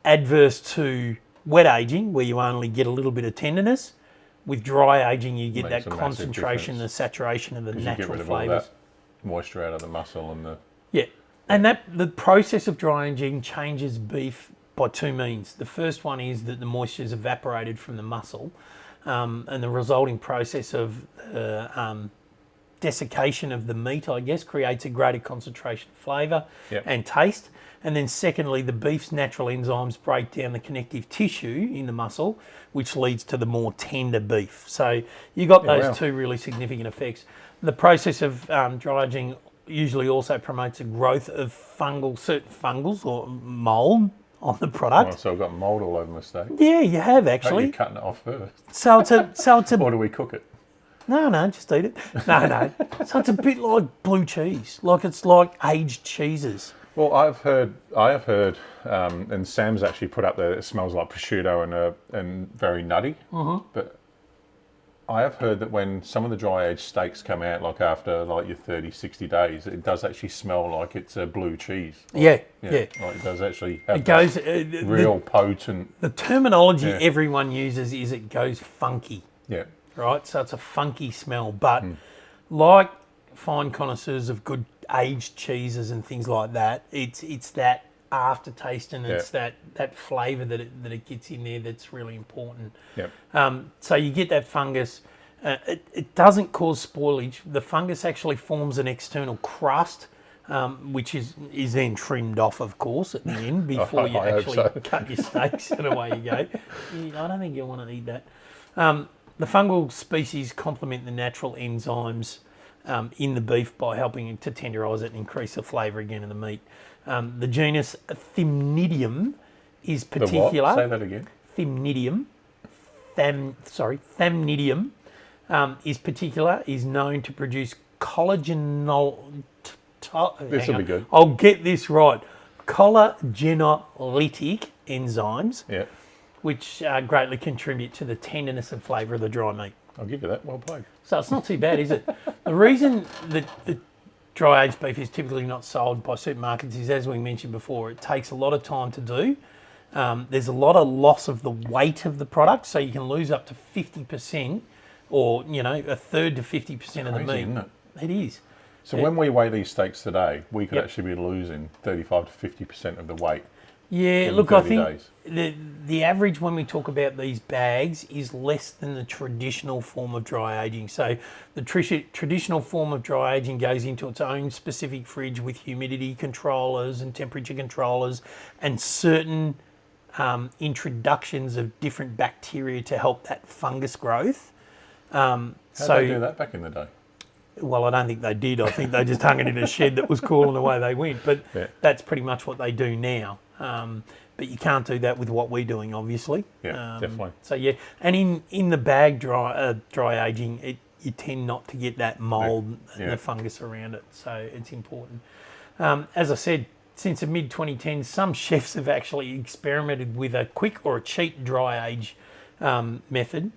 adverse to wet aging, where you only get a little bit of tenderness, with dry aging you get that concentration and the saturation of the natural flavours. You get rid of all that moisture out of the muscle and the... Yeah, and the process of dry aging changes beef by 2 means. The first one is that the moisture is evaporated from the muscle, and the resulting process of desiccation of the meat, I guess, creates a greater concentration of flavour and taste. And then secondly, the beef's natural enzymes break down the connective tissue in the muscle, which leads to the more tender beef. So you got those two really significant effects. The process of dry aging usually also promotes a growth of certain fungals or mould on the product. Oh, so I've got mould all over my steak. Yeah, you have actually. You're cutting it off first. So it's a or do we cook it? No, just eat it. No. So it's a bit like blue cheese. It's like aged cheeses. Well, I have heard, and Sam's actually put up there, it smells like prosciutto and very nutty. But I have heard that when some of the dry aged steaks come out, like after like your 30, 60 days, it does actually smell like it's a blue cheese. Like, Yeah. Like it does actually have It goes real potent. The terminology everyone uses is it goes funky. Yeah. Right? So it's a funky smell. But like fine connoisseurs of good aged cheeses and things like that, it's that aftertaste and it's that flavour that it gets in there that's really important. Yeah. So you get that fungus. It doesn't cause spoilage. The fungus actually forms an external crust, which is then trimmed off, of course, at the end before you actually cut your steaks and away you go. I don't think you'll want to eat that. The fungal species complement the natural enzymes in the beef by helping to tenderise it and increase the flavour again in the meat. The genus Thamnidium is particular. The what? Say that again. Thamnidium. Thamnidium is particular, is known to produce collagenol. This will be good. I'll get this right. Collagenolytic enzymes, which greatly contribute to the tenderness and flavour of the dry meat. I'll give you that. Well played. So it's not too bad, is it? The reason that the dry aged beef is typically not sold by supermarkets is, as we mentioned before, it takes a lot of time to do. There's a lot of loss of the weight of the product, so you can lose up to 50% or, a third to 50% of the meat. Isn't it? It is. So when we weigh these steaks today, we could actually be losing 35 to 50% of the weight. Yeah, look, I think the average when we talk about these bags is less than the traditional form of dry aging. So the traditional form of dry aging goes into its own specific fridge with humidity controllers and temperature controllers and certain introductions of different bacteria to help that fungus growth. How did they do that back in the day? Well, I don't think they did. I think they just hung it in a shed that was cool and away they went. But that's pretty much what they do now. But you can't do that with what we're doing, obviously. Yeah, definitely. So and in the bag dry aging, you tend not to get that mould and the fungus around it. So it's important. As I said, since the mid 2010s, some chefs have actually experimented with a quick or a cheap dry age method,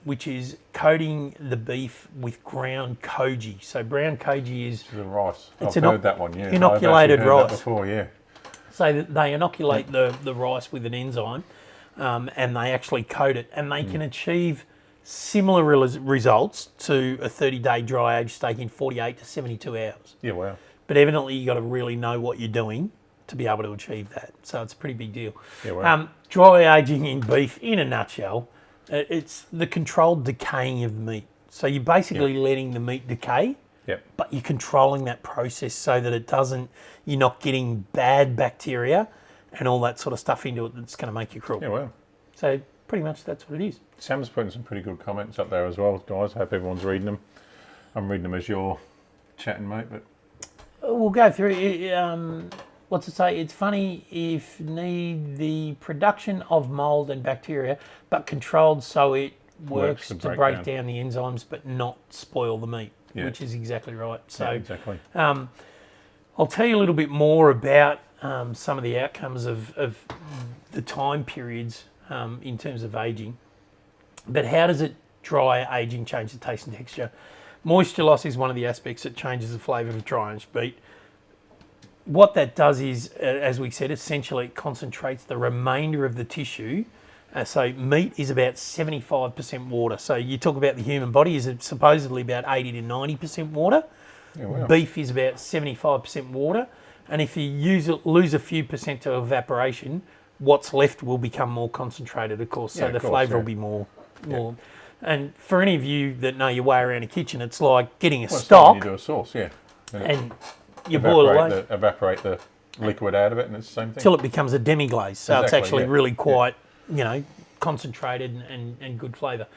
which is coating the beef with ground koji. So brown koji is the rice. I've heard that one. Yeah, inoculated I've heard rice. That before, yeah. So they inoculate the rice with an enzyme, and they actually coat it, and they can achieve similar results to a 30-day dry age steak in 48 to 72 hours. Yeah, wow. But evidently you got to really know what you're doing to be able to achieve that. So it's a pretty big deal. Yeah, wow. Dry aging in beef, in a nutshell, it's the controlled decaying of meat. So you're basically letting the meat decay, but you're controlling that process so that you're not getting bad bacteria and all that sort of stuff into it that's going to make you cruel. Yeah, wow. So pretty much that's what it is. Sam's putting some pretty good comments up there as well, guys. I hope everyone's reading them. I'm reading them as you're chatting, mate. But we'll go through it. What's it say? It's funny if need the production of mould and bacteria, but controlled so it works to break down the enzymes, but not spoil the meat, which is exactly right. So exactly. I'll tell you a little bit more about some of the outcomes of the time periods in terms of aging. But how does dry aging change the taste and texture? Moisture loss is one of the aspects that changes the flavour of dry aged meat. What that does is, as we said, essentially it concentrates the remainder of the tissue. So meat is about 75% water. So you talk about the human body is supposedly about 80 to 90% water. Yeah, wow. Beef is about 75% water. And if you lose a few percent to evaporation, what's left will become more concentrated, of course. So the flavour will be more. And for any of you that know your way around a kitchen, it's like getting a stock. You do a sauce, And you boil away. Evaporate the liquid out of it, and it's the same thing. Till it becomes a demi-glaze. So it's actually really quite, concentrated and good flavour.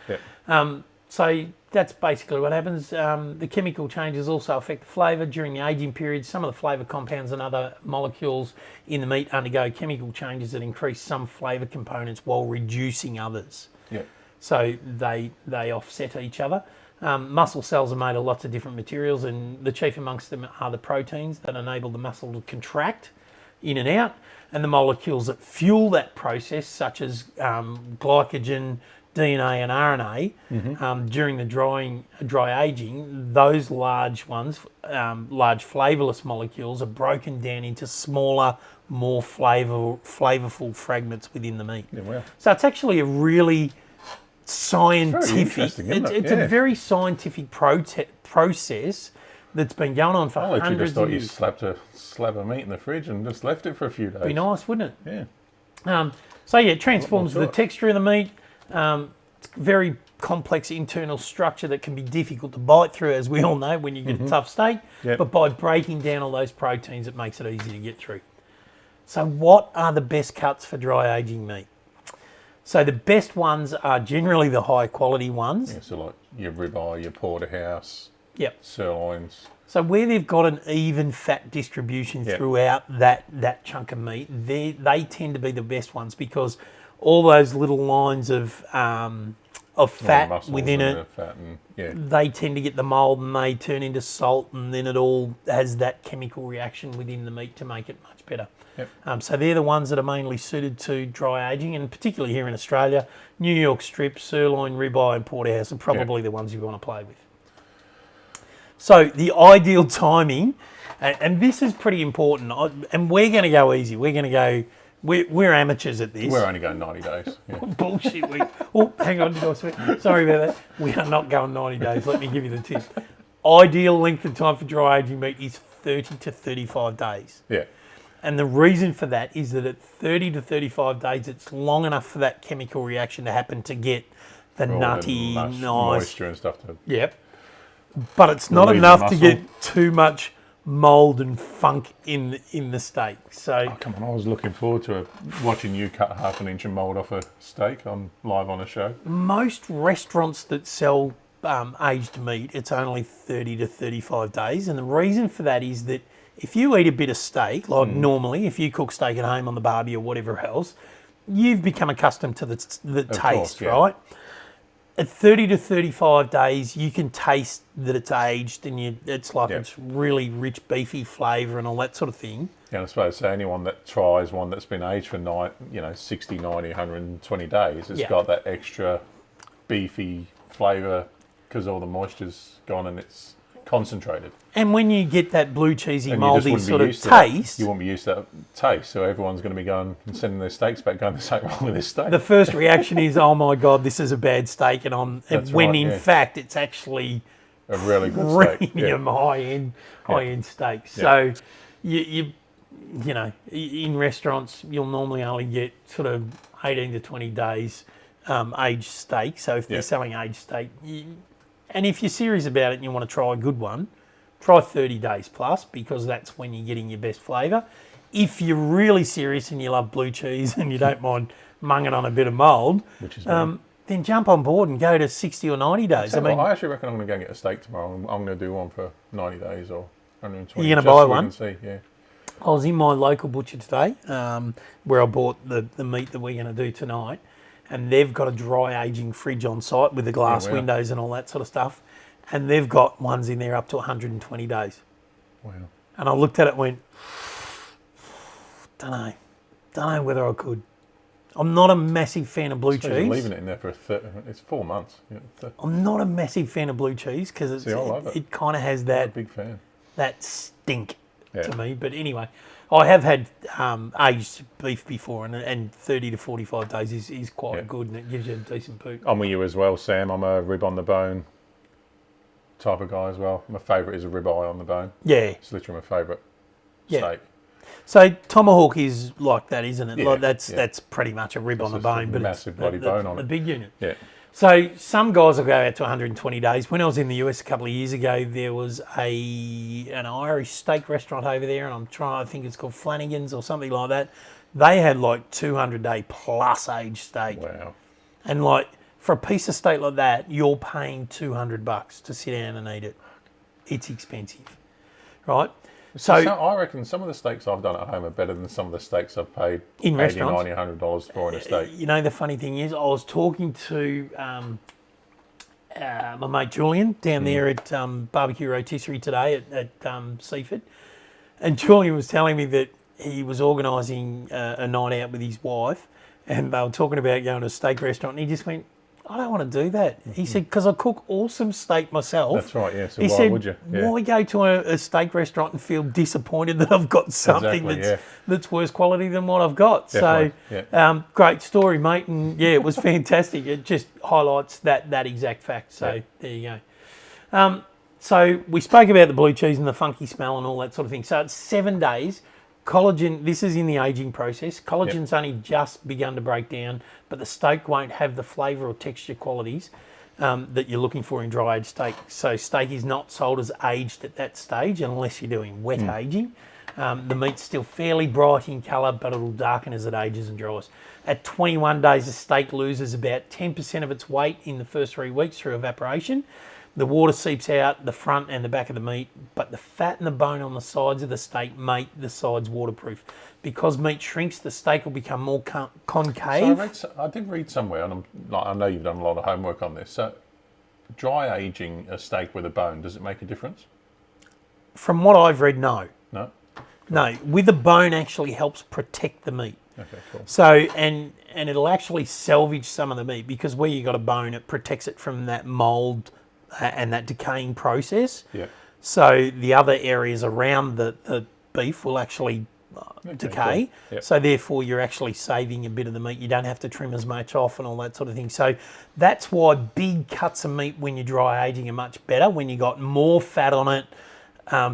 So that's basically what happens. The chemical changes also affect the flavour. During the aging period, some of the flavour compounds and other molecules in the meat undergo chemical changes that increase some flavour components while reducing others. So they offset each other. Muscle cells are made of lots of different materials, and the chief amongst them are the proteins that enable the muscle to contract in and out, and the molecules that fuel that process, such as glycogen, DNA and RNA during the dry aging, those large ones, large flavourless molecules, are broken down into smaller, more flavourful fragments within the meat. Yeah, wow. So it's actually a really Very scientific. interesting, isn't it? It's a very scientific process that's been going on for I literally hundreds just thought of you years. slapped a slab of meat in the fridge and just left it for a few days. Be nice, wouldn't it? Yeah. So yeah, it transforms Well, the texture of the meat. It's a very complex internal structure that can be difficult to bite through, as we all know, when you get a tough steak. Yep. But by breaking down all those proteins, it makes it easy to get through. So what are the best cuts for dry aging meat? So the best ones are generally the high quality ones. Yeah, so like your ribeye, your porterhouse, Yep. sirloins. So where they've got an even fat distribution Yep. throughout that chunk of meat, they tend to be the best ones because all those little lines of fat muscles within and it, the fat and, yeah. they tend to get the mould and they turn into salt, and then it all has that chemical reaction within the meat to make it much better. Yep. So they're the ones that are mainly suited to dry aging, and particularly here in Australia, New York strip, sirloin, ribeye and porterhouse are probably the ones you want to play with. So the ideal timing, and this is pretty important, and we're going to go easy. We're going to go, we're amateurs at this. We're only going 90 days. Yeah. Bullshit. Hang on. Sorry about that. We are not going 90 days. Let me give you the tip. Ideal length of time for dry aging meat is 30 to 35 days. Yeah. And the reason for that is that at 30 to 35 days, it's long enough for that chemical reaction to happen to get the All nutty, the nice. moisture and stuff to Yep. But it's not relieve the enough to muscle. get too much mould and funk in the steak. So Come on, I was looking forward to watching you cut half an inch of mould off a steak on live on a show. most restaurants that sell aged meat, it's only 30 to 35 days. And the reason for that is that if you eat a bit of steak, like normally, if you cook steak at home on the barbie or whatever else, you've become accustomed to the taste, course, yeah. right? At 30 to 35 days, you can taste that it's aged and it's like it's really rich, beefy flavour and all that sort of thing. Yeah, I suppose so anyone that tries one that's been aged for 60, 90, 120 days, it's got that extra beefy flavour because all the moisture's gone and it's concentrated. And when you get that blue cheesy, And you just mouldy wouldn't be sort of used to that. taste, You won't be used to that taste, so everyone's going to be going and sending their steaks back, going, there's something wrong with this steak. the first reaction is, "Oh my god, this is a bad steak," That's when right, in yeah. fact it's actually A really good steak. premium high end steak. Yeah. So you know, in restaurants you'll normally only get sort of 18 to 20 days aged steak. So if they're selling aged steak, and if you're serious about it and you want to try a good one, try 30 days plus, because that's when you're getting your best flavour. If you're really serious and you love blue cheese and you don't mind munging on a bit of mould, Which is then jump on board and go to 60 or 90 days. I actually reckon I'm going to go and get a steak tomorrow. I'm going to do one for 90 days or 120. You're gonna just buy so we one? can see, yeah. I was in my local butcher today, where I bought the meat that we're going to do tonight, and they've got a dry aging fridge on site with the glass wow. windows and all that sort of stuff, and they've got ones in there up to 120 days. Wow. And I looked at it and went, don't know whether I could. I'm not a massive fan of blue So you're cheese. leaving it in there for it's 4 months. Yeah, I'm not a massive fan of blue cheese because See, I love it. it kind of has I'm a that big fan. stink Yeah. to me. But anyway, I have had aged beef before, and 30 to 45 days is quite good, and it gives you a decent poop. I'm with you as well, Sam. I'm a rib on the bone type of guy as well. My favourite is a ribeye on the bone. Yeah. It's literally my favourite steak. So tomahawk is like that, isn't it? Yeah, Like that's pretty much a rib on the just a bone, but massive it's bloody bone on a it. big unit. Yeah. So some guys will go out to 120 days. When I was in the US a couple of years ago, there was an Irish steak restaurant over there, and I think it's called Flanagan's or something like that. They had like 200-day plus aged steak. Wow. And like for a piece of steak like that, you're paying $200 to sit down and eat it. It's expensive, right? So I reckon some of the steaks I've done at home are better than some of the steaks I've paid In $80, restaurants? $90, $100 for in a steak. you know, the funny thing is, I was talking to my mate Julian down there at BBQ Rotisserie today at Seaford, and Julian was telling me that he was organising a night out with his wife, and they were talking about going to a steak restaurant, and he just went, I don't want to do that. He said, because I cook awesome steak myself. That's right, yeah. So he why said, would you? Yeah. why go to a steak restaurant and feel disappointed that I've got something Exactly, that's worse quality than what I've got? Definitely, So, great story, mate. And yeah, it was fantastic. It just highlights that exact fact. So there you go. So we spoke about the blue cheese and the funky smell and all that sort of thing. So it's 7 days. Collagen, this is in the aging process. Collagen's only just begun to break down, but the steak won't have the flavour or texture qualities that you're looking for in dry aged steak. So steak is not sold as aged at that stage unless you're doing wet aging. The meat's still fairly bright in colour, but it'll darken as it ages and dries. At 21 days, the steak loses about 10% of its weight in the first 3 weeks through evaporation. The water seeps out the front and the back of the meat, but the fat and the bone on the sides of the steak make the sides waterproof. Because meat shrinks, the steak will become more concave. So I did read somewhere, and I know you've done a lot of homework on this. So dry aging a steak with a bone, does it make a difference? From what I've read, no. No? No, with the bone actually helps protect the meat. Okay, cool. So, and it'll actually salvage some of the meat because where you got a bone, it protects it from that mould and that decaying process. Yeah. So the other areas around the beef will actually decay. Cool. Yep. So therefore you're actually saving a bit of the meat. You don't have to trim as much off and all that sort of thing. So that's why big cuts of meat when you're dry aging are much better, when you got more fat on it,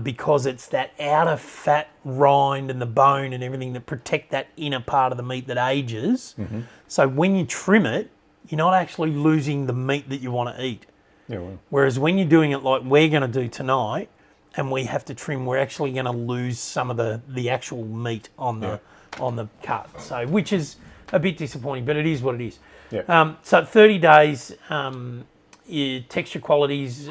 because it's that outer fat rind and the bone and everything that protect that inner part of the meat that ages. Mm-hmm. So when you trim it, you're not actually losing the meat that you want to eat. Yeah, well. Whereas when you're doing it like we're going to do tonight and we have to trim, we're actually going to lose some of the actual meat on the cut. So which is a bit disappointing, but it is what it is. Yeah. So 30 days, your texture qualities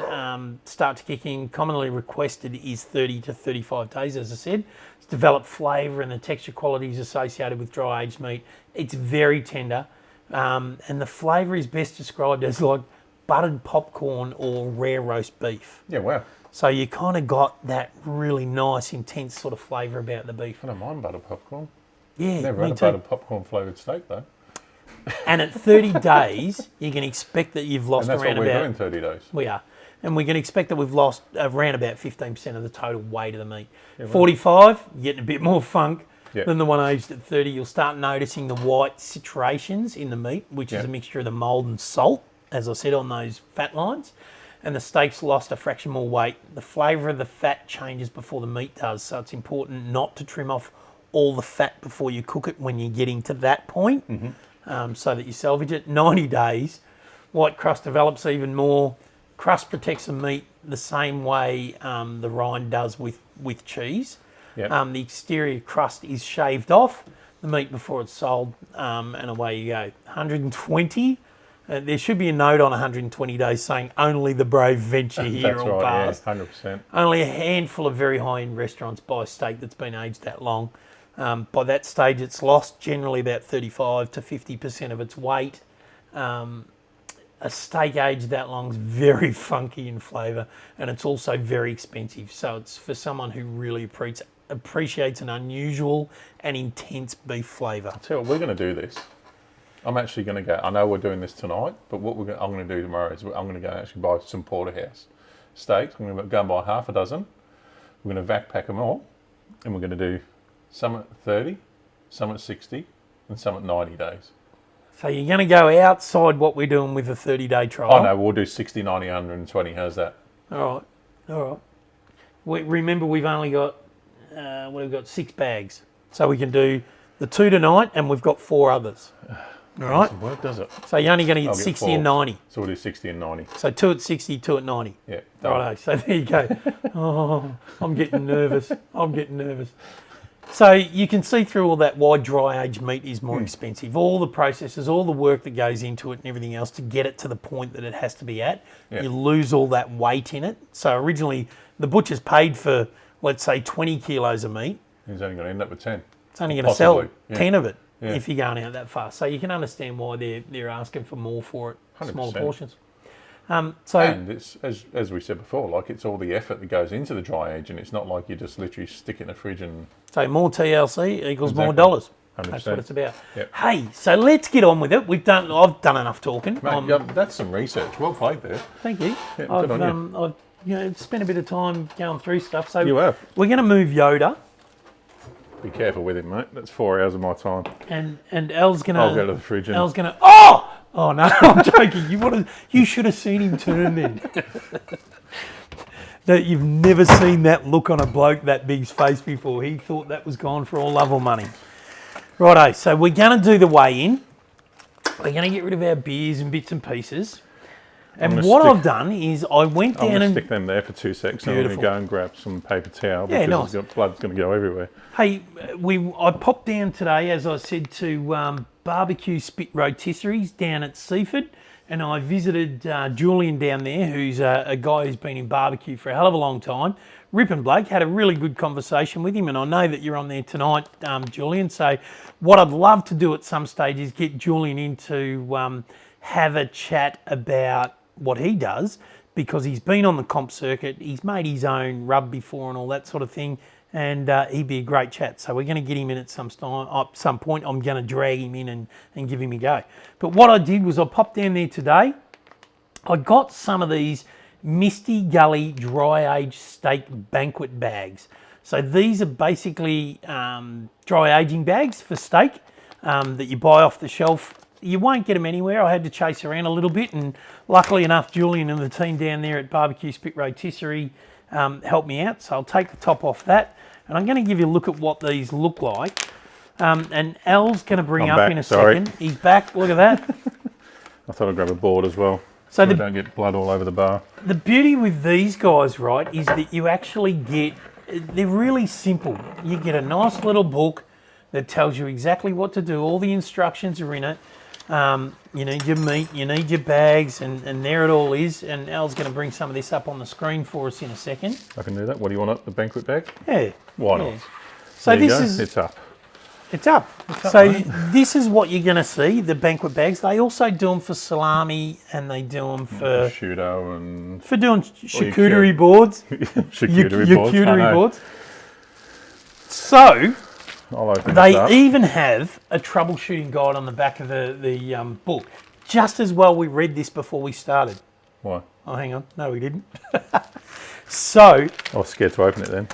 start to kick in. Commonly requested is 30 to 35 days, as I said. It's develop flavour and the texture qualities associated with dry aged meat. It's very tender, and the flavour is best described as like buttered popcorn or rare roast beef. Yeah, wow. So you kind of got that really nice, intense sort of flavour about the beef. I don't mind buttered popcorn. Yeah, Never me had a too. buttered popcorn flavoured steak though. And at 30 days, you can expect that you've lost And that's around what we're about... doing 30 days. We are. And we can expect that we've lost around about 15% of the total weight of the meat. Yeah, well. 45, you're getting a bit more funk Yeah. than the one aged at 30. You'll start noticing the white situations in the meat, which is a mixture of the mould and salt, as I said, on those fat lines. And the steak's lost a fraction more weight. The flavour of the fat changes before the meat does, so it's important not to trim off all the fat before you cook it when you're getting to that point, so that you salvage it. 90 days, white crust develops even more. Crust protects the meat the same way the rind does with cheese. Yep. The exterior crust is shaved off the meat before it's sold, and away you go. 120. There should be a note on 120 days saying only the brave venture here That's or right, past. yeah, 100%. Only a handful of very high-end restaurants buy steak that's been aged that long. By that stage, it's lost generally about 35 to 50% of its weight. A steak aged that long is very funky in flavour, and it's also very expensive. So it's for someone who really appreciates an unusual and intense beef flavour. Tell you what, we're going to do this. I'm actually going to go. I know we're doing this tonight, but what I'm going to do tomorrow is I'm going to go and actually buy some porterhouse steaks. I'm going to go and buy half a dozen. We're going to vac pack them all, and we're going to do some at 30, some at 60, and some at 90 days. So you're going to go outside what we're doing with a 30-day trial? Oh no, we'll do 60, 90, 120. How's that? All right. Remember, we've only got we've got 6 bags, so we can do the 2 tonight, and we've got 4 others. All right. Doesn't work, does it? So you're only going to I'll get get 60 4. and 90. So we'll do 60 and 90. So 2 at 60, 2 at 90. Yeah. Righto. So there you go. Oh, I'm getting nervous. So you can see through all that why dry aged meat is more expensive. All the processes, all the work that goes into it and everything else to get it to the point that it has to be at. Yeah. You lose all that weight in it. So originally the butcher's paid for, let's say, 20 kilos of meat. He's only going to end up with 10. It's only going to sell Possibly, 10 of it Yeah. if you're going out that far. So you can understand why they're asking for more for it, 100%. smaller portions. And it's, as we said before, like it's all the effort that goes into the dry aging. It's not like you just literally stick it in the fridge and... So more TLC equals more Exactly. dollars. That's what it's about. Yep. Hey, so let's get on with it. I've done enough talking. Mate, that's some research. Well played there. Thank you. Yeah, good on you. I've spent a bit of time going through stuff. So You have. we're going to move Yoda. Be careful with him, mate. That's 4 hours of my time. And El's going to... I'll go to the fridge and... El's going to... Oh, no, I'm joking. You should have seen him turn then. That you've never seen that look on a bloke that big's face before. He thought that was gone for all love or money. Righto, so we're going to do the weigh-in. We're going to get rid of our beers and bits and pieces. And what I've done is I went down and... stick them there for 2 seconds. And I'm going to go and grab some paper towel Yeah, because nice. blood's going to go everywhere. Hey, I popped down today, as I said, to BBQ Spit Rotisseries down at Seaford, and I visited Julian down there, who's a guy who's been in barbecue for a hell of a long time. Rippin' bloke, had a really good conversation with him, and I know that you're on there tonight, Julian. So what I'd love to do at some stage is get Julian in to have a chat about what he does, because he's been on the comp circuit, he's made his own rub before and all that sort of thing, and he'd be a great chat. So we're going to get him in at some point. I'm going to drag him in and give him a go. But what I did was I popped down there today. I got some of these Misty Gully dry aged steak banquet bags. So these are basically dry aging bags for steak that you buy off the shelf. You won't get them anywhere. I had to chase around a little bit, and luckily enough, Julian and the team down there at BBQ Spit Rotisserie helped me out. So I'll take the top off that, and I'm going to give you a look at what these look like. And Al's going to bring up in a second. He's back. Look at that. I thought I'd grab a board as well, so we don't get blood all over the bar. The beauty with these guys, right, is that you actually get, they're really simple. You get a nice little book that tells you exactly what to do. All the instructions are in it. You need your meat, you need your bags, and there it all is. And Al's going to bring some of this up on the screen for us in a second. I can do that. What do you want up the banquet bag? Yeah. Why not? So there you this go. is... It's up. It's up. So this is what you're going to see, the banquet bags. They also do them for salami, and they do them for... Prosciutto and... For doing charcuterie boards. Charcuterie boards. So... They even have a troubleshooting guide on the back of the book. Just as well we read this before we started. Why? Oh, hang on. No, we didn't. So... I was scared to open it then.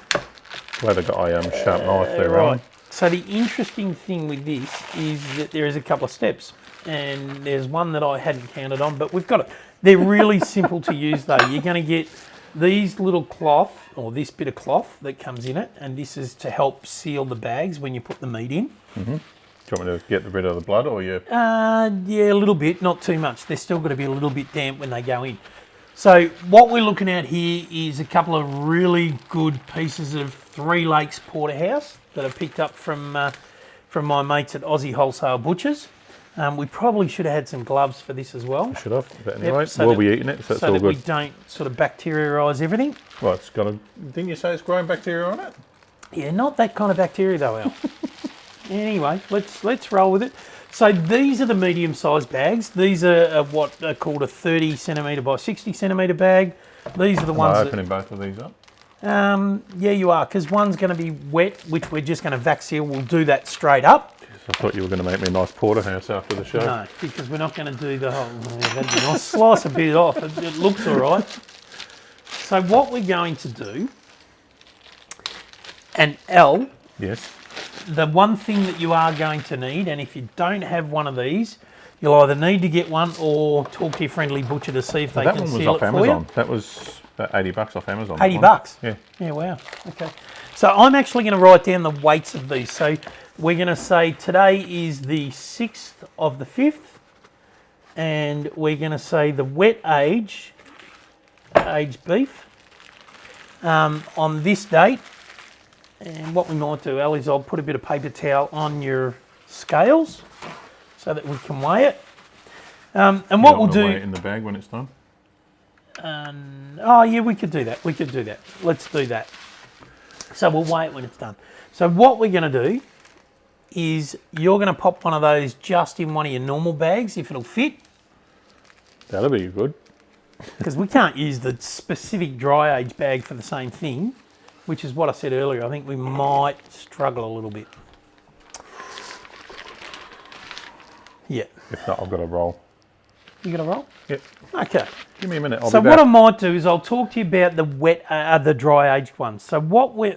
Glad I got a sharp knife there, right? So the interesting thing with this is that there is a couple of steps. And there's one that I hadn't counted on, but we've got it. They're really simple to use, though. You're going to get these little cloth, or this bit of cloth that comes in it, and this is to help seal the bags when you put the meat in. Mm-hmm. Do you want me to get rid of the blood, or you? Yeah, a little bit, not too much. They're still got to be a little bit damp when they go in. So what we're looking at here is a couple of really good pieces of Three Lakes Porterhouse that I picked up from my mates at Aussie Wholesale Butchers. We probably should have had some gloves for this as well. Should have, but anyway, so we'll be eating it, so it's all good. So that we don't sort of bacterialise everything. Well, it's got a... Didn't you say it's growing bacteria on it? Yeah, not that kind of bacteria though, Al. Anyway, let's roll with it. So these are the medium-sized bags. These are what are called a 30 centimetre by 60 centimetre bag. These are the ones. Am I opening both of these up? Yeah, you are, because one's going to be wet, which we're just going to vac seal. We'll do that straight up. I thought you were going to make me a nice porterhouse after the show. No, because we're not going to do the whole... That'd be nice. Slice a bit off. It looks all right. So what we're going to do, and L... Yes. The one thing that you are going to need, and if you don't have one of these, you'll either need to get one or talk to your friendly butcher to see if they can seal it for you. That one was off Amazon. That was about $80 off Amazon. $80? Yeah. Yeah, wow. Okay. So I'm actually going to write down the weights of these. So we're going to say today is the 6th of the 5th, and we're going to say the wet aged beef on this date. And what we might do, Al, is I'll put a bit of paper towel on your scales so that we can weigh it. And what we'll do... Weigh it in the bag when it's done? Oh, yeah, we could do that. Let's do that. So we'll weigh it when it's done. So what we're going to do is you're going to pop one of those just in one of your normal bags, if it'll fit. That'll be good. Because we can't use the specific dry age bag for the same thing. Which is what I said earlier. I think we might struggle a little bit. If not, I've got a roll. You got a roll? Yep. Okay. Give me a minute. I'll So be what back. I might do is I'll talk to you about the dry aged ones. So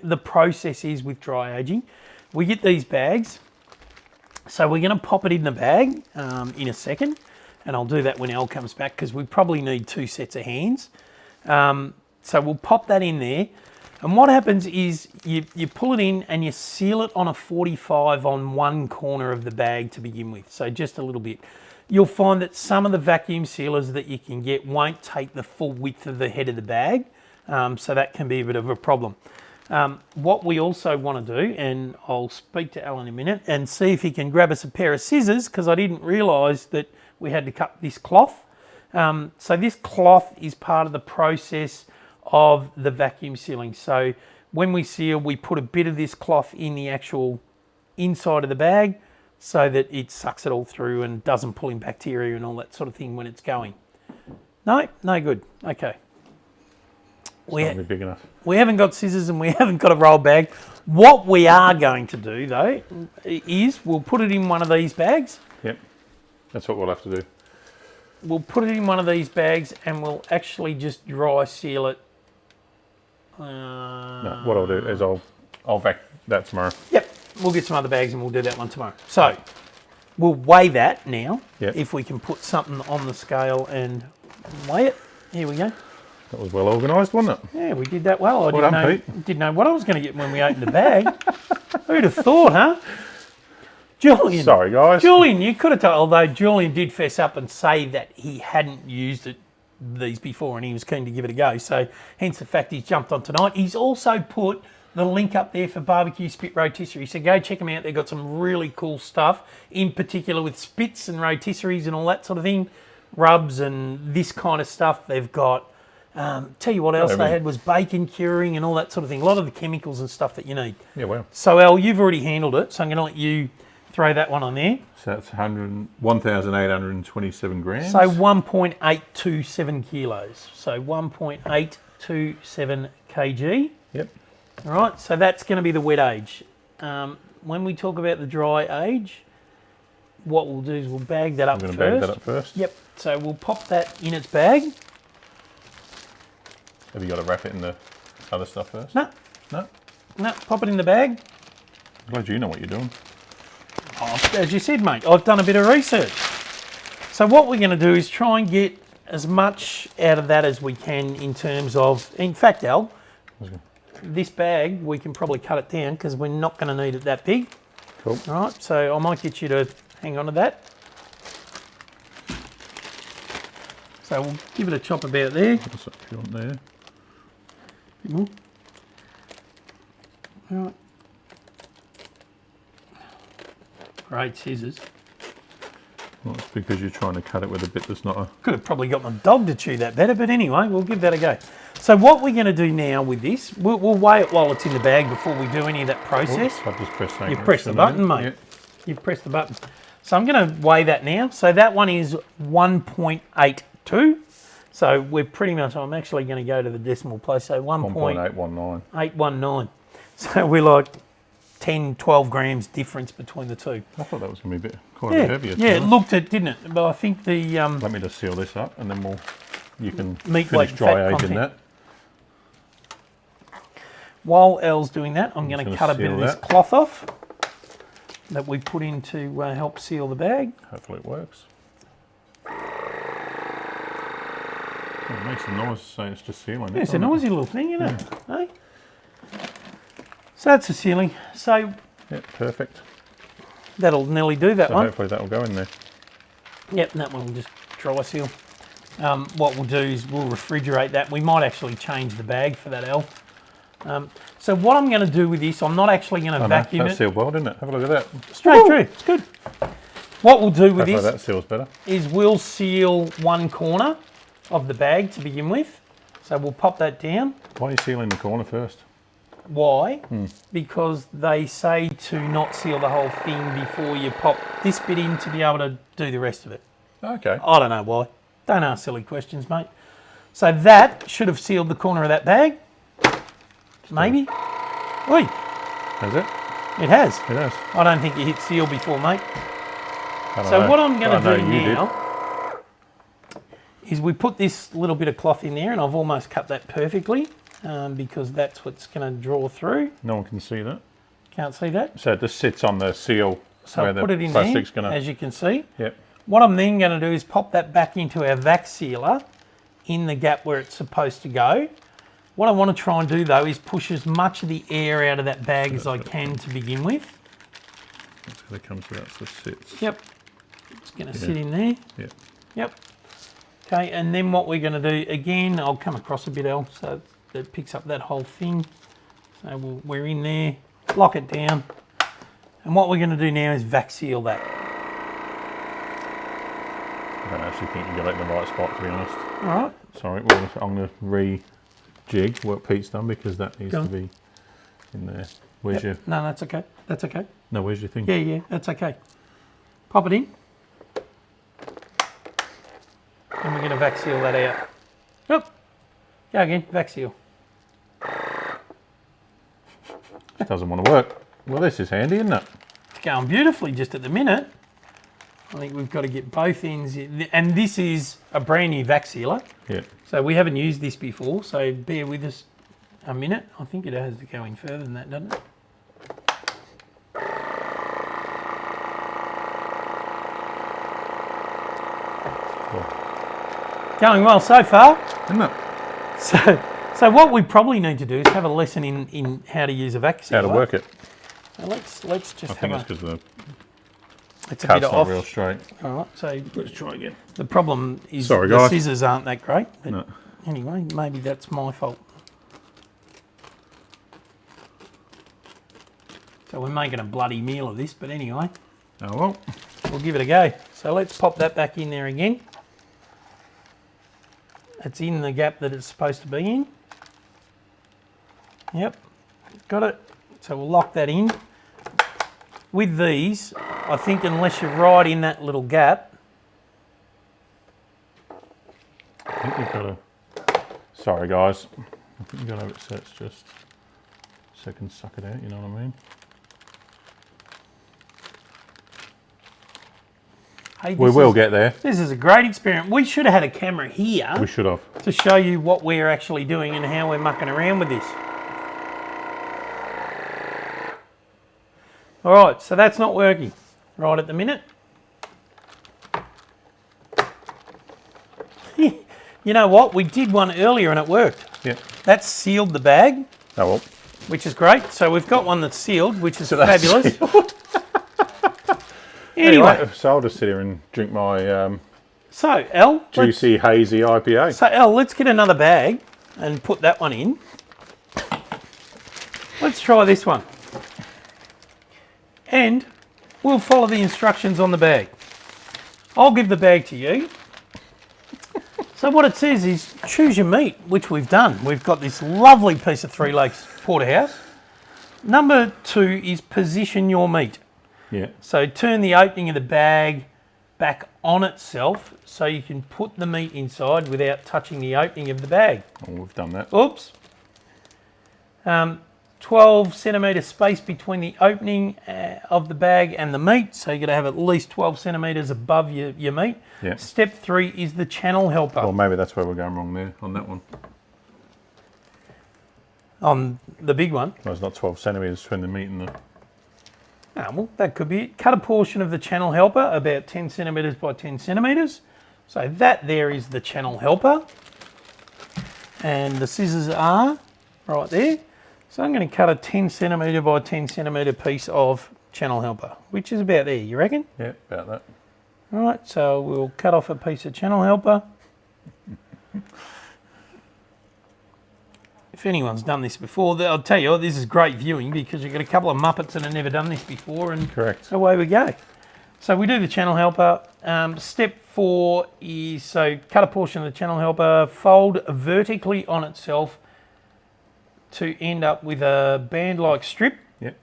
the process is with dry aging, we get these bags. So we're going to pop it in the bag in a second, and I'll do that when Elle comes back because we probably need 2 sets of hands. So we'll pop that in there. And what happens is you pull it in and you seal it on a 45 on one corner of the bag to begin with. So just a little bit. You'll find that some of the vacuum sealers that you can get won't take the full width of the head of the bag. So that can be a bit of a problem. What we also want to do, and I'll speak to Alan in a minute and see if he can grab us a pair of scissors because I didn't realise that we had to cut this cloth. So this cloth is part of the process of the vacuum sealing. So when we seal, we put a bit of this cloth in the actual inside of the bag so that it sucks it all through and doesn't pull in bacteria and all that sort of thing when it's going. No good. Okay. It's not big enough. We haven't got scissors and we haven't got a roll bag. What we are going to do though is we'll put it in one of these bags. Yep. That's what we'll have to do. We'll put it in one of these bags and we'll actually just dry seal it. No, what I'll do is I'll vac that tomorrow. Yep, we'll get some other bags and we'll do that one tomorrow. So we'll weigh that now. Yep. If we can put something on the scale and weigh it. Here we go. That was well organised, wasn't it? Yeah, we did that well. I Well done, didn't know what I was going to get when we opened the bag. Who'd have thought, huh? Julian. Sorry, guys. Julian, you could have told, although Julian did fess up and say that he hadn't used these before and he was keen to give it a go. So hence the fact he's jumped on tonight. He's also put the link up there for barbecue spit rotisserie. So go check them out. They've got some really cool stuff, in particular with spits and rotisseries and all that sort of thing, rubs and this kind of stuff. They've got, tell you what else they had was bacon curing and all that sort of thing. A lot of the chemicals and stuff that you need. Yeah, well. So Al, you've already handled it. So I'm going to let you throw that one on there. So that's 1,827 grams. So 1.827 kilos. So 1.827 kg. Yep. All right, so that's going to be the wet age. When we talk about the dry age, what we'll do is we'll bag that up I'm going first. to bag that up first. Yep, so we'll pop that in its bag. Have you got to wrap it in the other stuff first? No, No? pop it in the bag. I'm glad you know what you're doing. Oh, as you said, mate, I've done a bit of research. So what we're going to do is try and get as much out of that as we can in terms of, in fact, Al, this bag, we can probably cut it down because we're not going to need it that big. Cool. All right, so I might get you to hang on to that. So we'll give it a chop about there. What's up if you want there? Bit more. All right. Great scissors. Well, it's because you're trying to cut it with a bit that's not a... Could have probably got my dog to chew that better, but anyway, we'll give that a go. So what we're going to do now with this, we'll weigh it while it's in the bag before we do any of that process. Oops, I've just pressed something. You've pressed the button, mate. Yep. You've pressed the button. So I'm going to weigh that now. So that one is 1.82. So we're pretty much, I'm actually going to go to the decimal place. So 1.819. 1.819. So we're like 10, 12 grams difference between the two. I thought that was going to be quite a bit heavier. Yeah, it looked it, didn't it? But I think the... Let me just seal this up and then you can meat, finish weight, dry fat aging content. that. While Elle's doing that, I'm going to gonna cut a bit seal of this that. cloth off that we put in to help seal the bag. Hopefully it works. Oh, it makes a noise saying it's just sealing. Yeah, it's a noisy little thing, isn't it? Hey? So that's the sealing. So Yep, perfect. that'll nearly do that So one. hopefully that will go in there. Yep, that one will just dry seal. What we'll do is we'll refrigerate that. We might actually change the bag for that, El. So what I'm going to do with this, I'm not actually going to vacuum that it. sealed well, didn't it? Have a look at that. Straight through. It's good. What we'll do with Hopefully this that seals better. is we'll seal one corner of the bag to begin with. So we'll pop that down. Why are you sealing the corner first? Why? Because they say to not seal the whole thing before you pop this bit in to be able to do the rest of it. Okay. I don't know why. Don't ask silly questions, mate. So that should have sealed the corner of that bag. Maybe. Oi, Has it? it has. It has. I don't think you hit seal before, mate. So what I'm going to do now is we put this little bit of cloth in there, and I've almost cut that perfectly because that's what's going to draw through. No one can see that. Can't see that? So it just sits on the seal So where I'll put the it in plastic's there, going to... as you can see. Yep. What I'm then going to do is pop that back into our vac sealer in the gap where it's supposed to go. What I want to try and do though is push as much of the air out of that bag as I can to begin with. That's going to come so that just sits. Yep. It's going to sit in there. Yep. Yep. Okay, and then what we're going to do, again, I'll come across a bit else so it picks up that whole thing. So we're in there, lock it down. And what we're going to do now is vac seal that. I don't actually think you got it in the right spot, to be honest. All right. Sorry, well, I'm going to rejig what Pete's done because that needs to be in there. Where's your... No, that's okay. That's okay. No, where's your thing? Yeah, that's okay. Pop it in. And we're going to vac seal that out. Oop. Go again, vac seal. It doesn't want to work. Well, this is handy, isn't it? It's going beautifully just at the minute. I think we've got to get both ends in. And this is a brand new vac sealer. Yeah. So we haven't used this before, so bear with us a minute. I think it has to go in further than that, doesn't it? Cool. Going well so far. Isn't it? So what we probably need to do is have a lesson in how to use a vac sealer. How to work it. So let's just I think it's because the it's a cut's bit not off. real straight. All right, so Let's try again. the problem is Sorry, the guys. scissors aren't that great. But No. anyway, maybe that's my fault. So we're making a bloody meal of this, but anyway, Oh well. we'll give it a go. So let's pop that back in there again. It's in the gap that it's supposed to be in. Yep, got it. So we'll lock that in. With these, I think unless you're right in that little gap. I think we've got to... Sorry, guys. I think we've got to have it so it's just... So it can suck it out, you know what I mean? Hey, We will get there. This is a great experiment. We should have had a camera here We should have. to show you what we're actually doing and how we're mucking around with this. All right, so that's not working right at the minute. You know what? We did one earlier and it worked. Yeah. That sealed the bag, Oh well. which is great. So we've got one that's sealed, which is fabulous. Anyway, So I'll just sit here and drink my so Elle, juicy, hazy IPA. So Elle, let's get another bag and put that one in. Let's try this one. And we'll follow the instructions on the bag. I'll give the bag to you. So what it says is choose your meat, which we've done. We've got this lovely piece of Three Lakes porterhouse. Number 2 is position your meat. Yeah. So turn the opening of the bag back on itself so you can put the meat inside without touching the opening of the bag. Oh, we've done that. Oops. 12 centimetre space between the opening of the bag and the meat. So you've got to have at least 12 centimetres above your meat. Yeah. Step 3 is the channel helper. Well, maybe that's where we're going wrong there, on that one. On the big one. Well, it's not 12 centimetres between the meat and the... Ah, well, that could be it. Cut a portion of the channel helper, about 10 centimetres by 10 centimetres. So that there is the channel helper. And the scissors are right there. So I'm going to cut a 10 centimetre by 10 centimetre piece of channel helper, which is about there, you reckon? Yeah, about that. All right, so we'll cut off a piece of channel helper. If anyone's done this before, I'll tell you, this is great viewing because you've got a couple of Muppets that have never done this before, and Correct. away we go. So we do the channel helper. Step 4 is, so cut a portion of the channel helper, fold vertically on itself to end up with a band-like strip. Yep.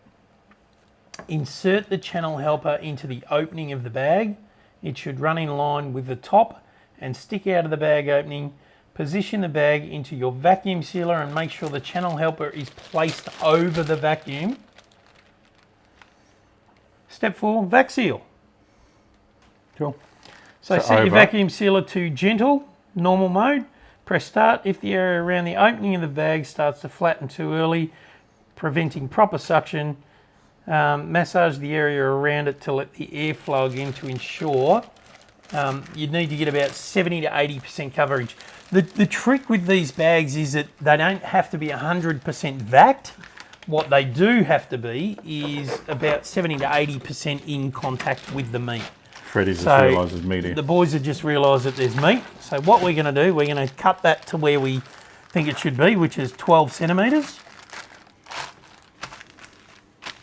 Insert the channel helper into the opening of the bag. It should run in line with the top and stick out of the bag opening. Position the bag into your vacuum sealer and make sure the channel helper is placed over the vacuum. Step 4, vac seal. Cool. So set your vacuum sealer to gentle, normal mode. Press start if the area around the opening of the bag starts to flatten too early, preventing proper suction. Massage the area around it to let the air flow again to ensure you need to get about 70 to 80% coverage. The trick with these bags is that they don't have to be 100% vacked. What they do have to be is about 70 to 80% in contact with the meat. Freddie's just realised there's meat here. The boys have just realised that there's meat. So what we're going to do, we're going to cut that to where we think it should be, which is 12 centimetres.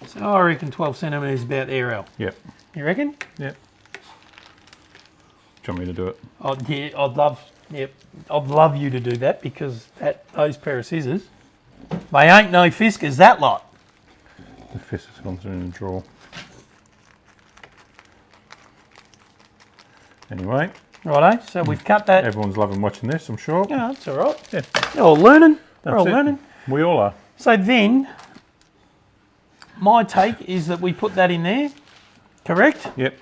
So I reckon 12 centimetres is about there, Al. Yep. You reckon? Yep. Do you want me to do it? I'd love you to do that because those pair of scissors, they ain't no fiskers, that lot. The fist has gone through in the drawer. Anyway. Righto, so we've cut that. Everyone's loving watching this, I'm sure. Yeah, that's all right. Yeah. You're all learning. We're all learning. We all are. So then, my take is that we put that in there, correct? Yep.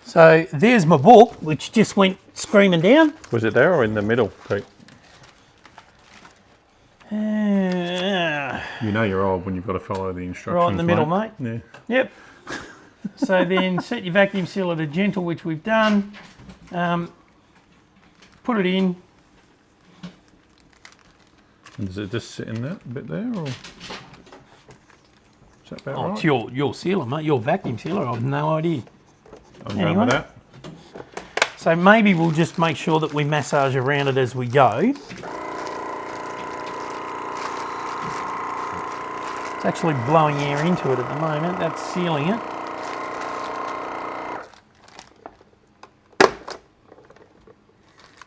So there's my book, which just went screaming down. Was it there or in the middle, Pete? You know you're old when you've got to follow the instructions. Right in the middle, mate. Yeah. Yep. So then set your vacuum sealer to gentle, which we've done. Put it in. And does it just sit in that bit there, or is that about right? It's your sealer, mate. Your vacuum sealer. I have no idea. I'm going with that. So maybe we'll just make sure that we massage around it as we go. It's actually blowing air into it at the moment. That's sealing it.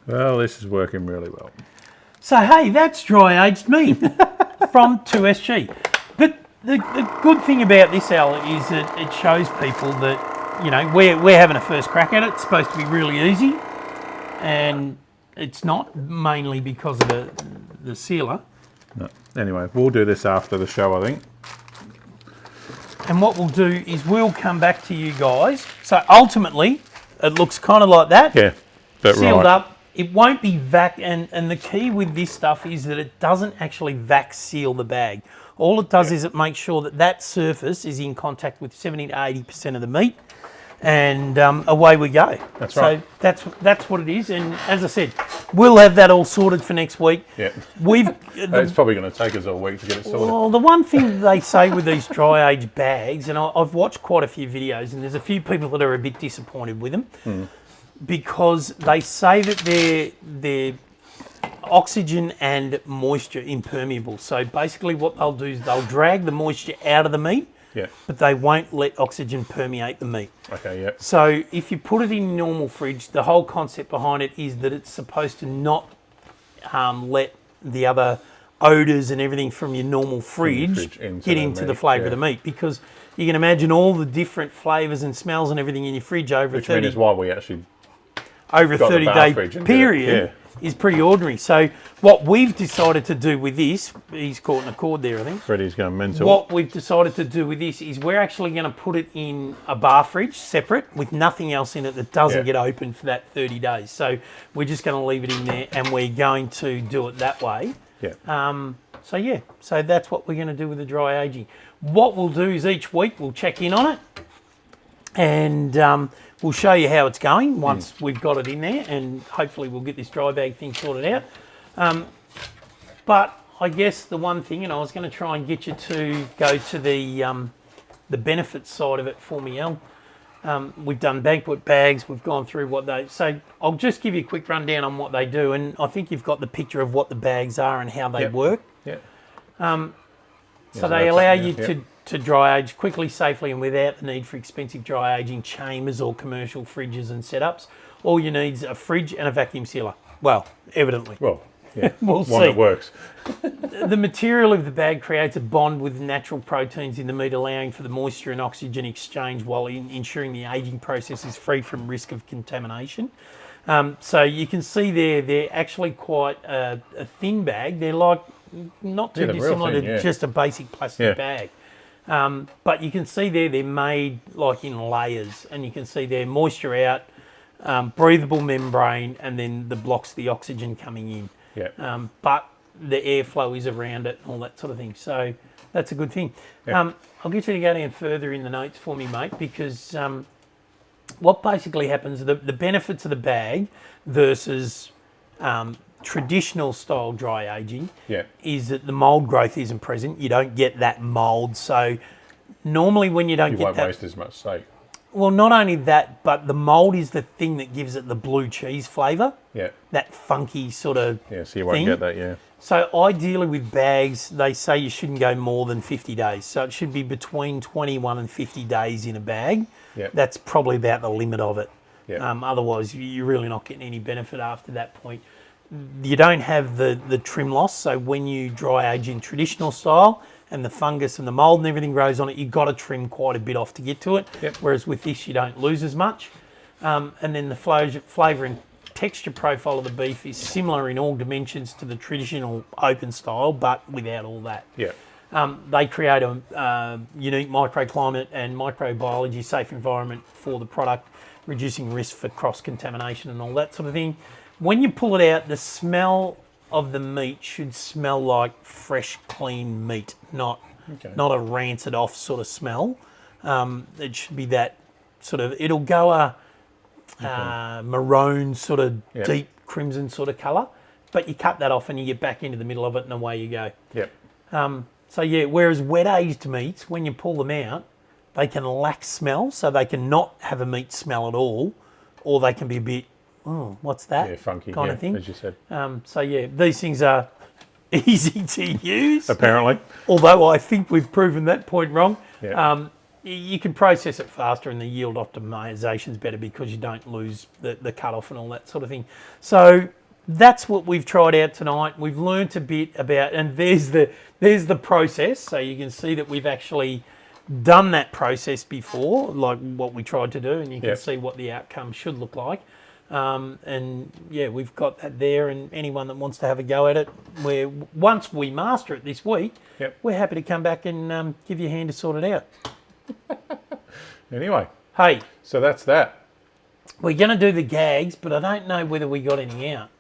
Well, this is working really well. So hey, that's dry aged meat from 2SG. But the good thing about this, Al, is that it shows people that, you know, we're having a first crack at it. It's supposed to be really easy, and it's not, mainly because of the sealer. No. Anyway, we'll do this after the show, I think. And what we'll do is we'll come back to you guys. So ultimately, it looks kind of like that. Yeah, but sealed up. It won't be vac, and the key with this stuff is that it doesn't actually vac seal the bag. All it does is it makes sure that that surface is in contact with 70 to 80% of the meat, and away we go. That's right. So that's what it is. And as I said, we'll have that all sorted for next week. Yeah. It's probably going to take us all week to get it sorted. Well, the one thing they say with these dry age bags, and I've watched quite a few videos, and there's a few people that are a bit disappointed with them. Because they say that they're oxygen and moisture impermeable. So basically what they'll do is they'll drag the moisture out of the meat, but they won't let oxygen permeate the meat. Okay, yeah. So if you put it in normal fridge, the whole concept behind it is that it's supposed to not let the other odours and everything from your normal fridge get into the flavour of the meat, because you can imagine all the different flavours and smells and everything in your fridge over Which is why we actually over a 30-day period is pretty ordinary. So what we've decided to do with this, he's caught in a cord there, I think. Freddie's going mental. What we've decided to do with this is we're actually going to put it in a bar fridge, separate, with nothing else in it that doesn't get open for that 30 days. So we're just going to leave it in there, and we're going to do it that way. Yeah. So that's what we're going to do with the dry aging. What we'll do is each week we'll check in on it, and we'll show you how it's going once we've got it in there, and hopefully we'll get this dry bag thing sorted out. But I guess the one thing, and I was going to try and get you to go to the benefits side of it for me, El. We've done banquet bags, we've gone through what they... So I'll just give you a quick rundown on what they do, and I think you've got the picture of what the bags are and how they work. Yeah. So they allow you to dry age quickly, safely, and without the need for expensive dry aging chambers or commercial fridges and setups. All you need is a fridge and a vacuum sealer. Well, evidently. Well, yeah. We'll see. One that works. The material of the bag creates a bond with natural proteins in the meat, allowing for the moisture and oxygen exchange while ensuring the aging process is free from risk of contamination. So you can see they're actually quite a thin bag. They're like not too dissimilar to just a basic plastic bag. But you can see there they're made like in layers, and you can see there moisture out, breathable membrane, and then the blocks the oxygen coming in. Yeah. But the airflow is around it and all that sort of thing. So that's a good thing. Yeah. I'll get you to go down further in the notes for me, mate, because what basically happens, the benefits of the bag versus traditional style dry aging is that the mould growth isn't present. You don't get that mould. So normally when you don't You get won't that... waste as much steak. Well, not only that, but the mould is the thing that gives it the blue cheese flavour. Yeah. That funky sort of Yeah, so you won't get that, yeah. So ideally with bags, they say you shouldn't go more than 50 days. So it should be between 21 and 50 days in a bag. Yeah. That's probably about the limit of it. Yeah. Otherwise, you're really not getting any benefit after that point. You don't have the trim loss. So when you dry age in traditional style and the fungus and the mould and everything grows on it, you've got to trim quite a bit off to get to it. Yep. Whereas with this, you don't lose as much. And then the flavour and texture profile of the beef is similar in all dimensions to the traditional open style, but without all that. Yeah. They create a unique microclimate and microbiology safe environment for the product, reducing risk for cross-contamination and all that sort of thing. When you pull it out, the smell of the meat should smell like fresh, clean meat, not a rancid off sort of smell. It should be that sort of, it'll go a maroon sort of deep crimson sort of colour, but you cut that off and you get back into the middle of it and away you go. Yep. So yeah, whereas wet aged meats, when you pull them out, they can lack smell, so they can not have a meat smell at all, or they can be a bit, oh, what's that? Yeah, funky kind of thing. as you said. So yeah, these things are easy to use. Apparently. Although I think we've proven that point wrong. Yeah. You can process it faster and the yield optimization's better because you don't lose the cut-off and all that sort of thing. So that's what we've tried out tonight. We've learnt a bit about, and there's the process. So you can see that we've actually done that process before, like what we tried to do, and you can see what the outcome should look like. And yeah, we've got that there, and anyone that wants to have a go at it, once we master it this week, we're happy to come back and give you a hand to sort it out. Anyway. Hey. So that's that. We're going to do the gags, but I don't know whether we got any out.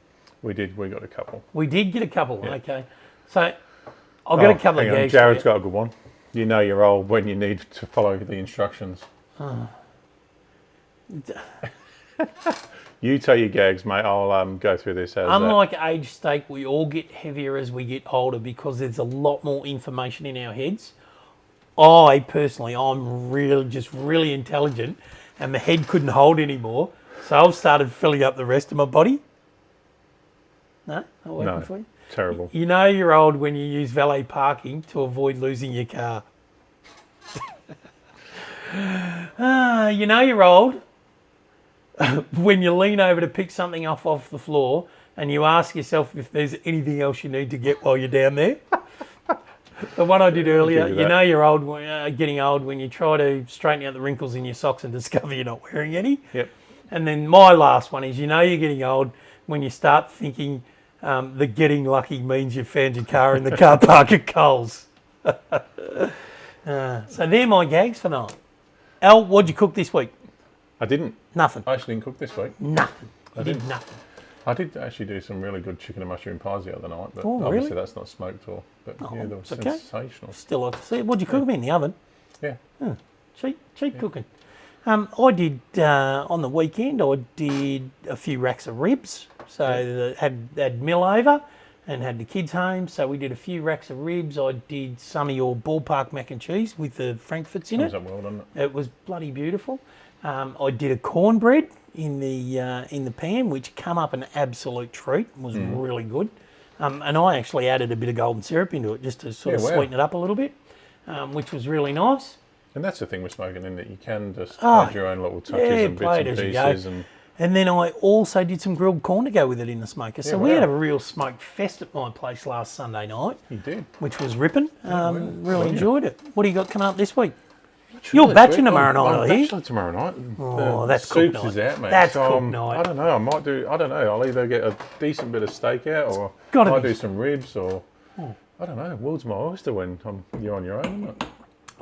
We did. We got a couple. We did get a couple. Yeah. Okay. So I'll get a couple of gags. Jared's got a good one. You know you're old when you need to follow the instructions. You tell your gags, mate. I'll go through this. Unlike aged steak, we all get heavier as we get older because there's a lot more information in our heads. I personally, I'm really intelligent, and my head couldn't hold anymore, so I've started filling up the rest of my body. No, not working for you. Terrible. You know you're old when you use valet parking to avoid losing your car. You know you're old when you lean over to pick something off the floor and you ask yourself if there's anything else you need to get while you're down there. The one I did earlier, you know you're old, getting old when you try to straighten out the wrinkles in your socks and discover you're not wearing any. Yep. And then my last one is, you know you're getting old when you start thinking that getting lucky means you found your car in the car park at Coles. So they're my gags for tonight. Al, what'd you cook this week? I didn't. Nothing. I actually didn't cook this week. Nothing. I did nothing. I did actually do some really good chicken and mushroom pies the other night, but Oh, obviously really? that's not smoked or. But yeah, they were it's okay. sensational. Still like to see it. What'd you cook them in the oven? Yeah. Cheap cooking. I did on the weekend. I did a few racks of ribs. So had meal over and had the kids home. So we did a few racks of ribs. I did some of your ballpark mac and cheese with the frankfurts in it. That well done. It was bloody beautiful. I did a cornbread in the pan, which come up an absolute treat. It was really good. And I actually added a bit of golden syrup into it just to sort of sweeten it up a little bit, which was really nice. And that's the thing with smoking, in that you can just add your own little touches and bits and pieces. And then I also did some grilled corn to go with it in the smoker. So we had a real smoke fest at my place last Sunday night. You did. Which was ripping. Really enjoyed it. What do you got coming up this week? You're batching tomorrow night, are you? Bachelor tomorrow night. Oh, that's soups cook night. is out, mate. That's so, cook night. I don't know. I might do. I don't know. I'll either get a decent bit of steak out, or I might do some ribs, or I don't know. World's my oyster when you're on your own, isn't it?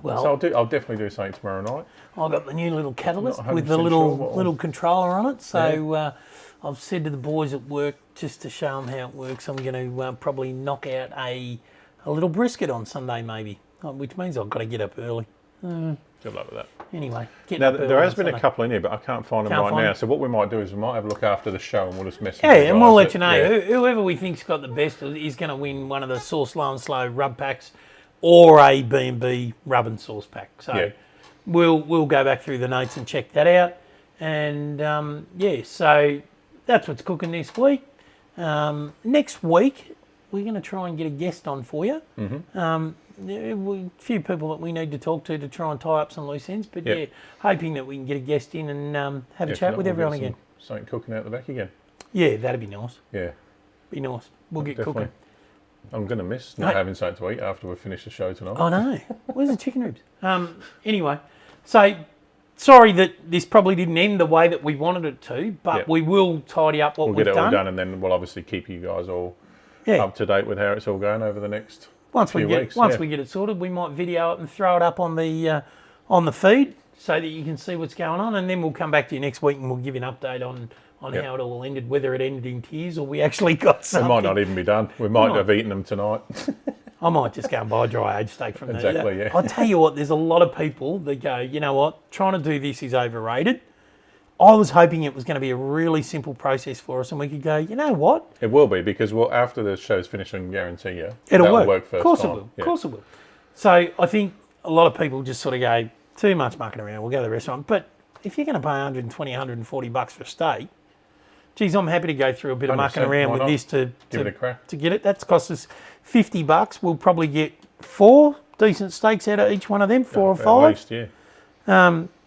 Well, So I'll definitely do something tomorrow night. I've got the new little catalyst Not with the 100% little sure little controller on it. So I've said to the boys at work, just to show them how it works, I'm going to probably knock out a little brisket on Sunday maybe, which means I've got to get up early. Good luck with that. Anyway, getting Now, up early there has on been Sunday. a couple in here, but I can't find them right find now. them. So what we might do is we might have a look after the show and we'll just message Yeah, you and we'll guys let you know. yeah. Whoever we think's got the best is going to win one of the sauce low and slow rub packs or a B&B rub and sauce pack. So we'll go back through the notes and check that out. And so that's what's cooking this week. Next week we're going to try and get a guest on for you. A few people that we need to talk to try and tie up some loose ends. But hoping that we can get a guest in and have a chat with everyone again. Something cooking out the back again. Yeah, that'd be nice. Yeah. Be nice. We'll get Definitely. cooking. I'm going to miss not having something to eat after we finish the show tonight. I know. Where's the chicken ribs? Anyway, so sorry that this probably didn't end the way that we wanted it to, but we will tidy up what We'll we've get it done. all done, and then we'll obviously keep you guys all up to date with how it's all going over the next few weeks. Once we get it sorted, we might video it and throw it up on the feed so that you can see what's going on, and then we'll come back to you next week and we'll give you an update on how it all ended, whether it ended in tears or we actually got something. It might not even be done. We might have eaten them tonight. I might just go and buy a dry aged steak from there. Exactly, yeah. I'll tell you what, there's a lot of people that go, you know what, trying to do this is overrated. I was hoping it was going to be a really simple process for us and we could go, you know what? It will be, because after the show's finished, I can guarantee you It'll work first Of course time. it will. Of course it will. So I think a lot of people just sort of go, too much mucking around, we'll go to the restaurant. But if you're going to pay 120, 140 bucks for a steak, geez, I'm happy to go through a bit of mucking around with this to give it a crack. To get it. That's cost us 50 bucks. We'll probably get 4 decent steaks out of each one of them, 4 or 5. At least, yeah.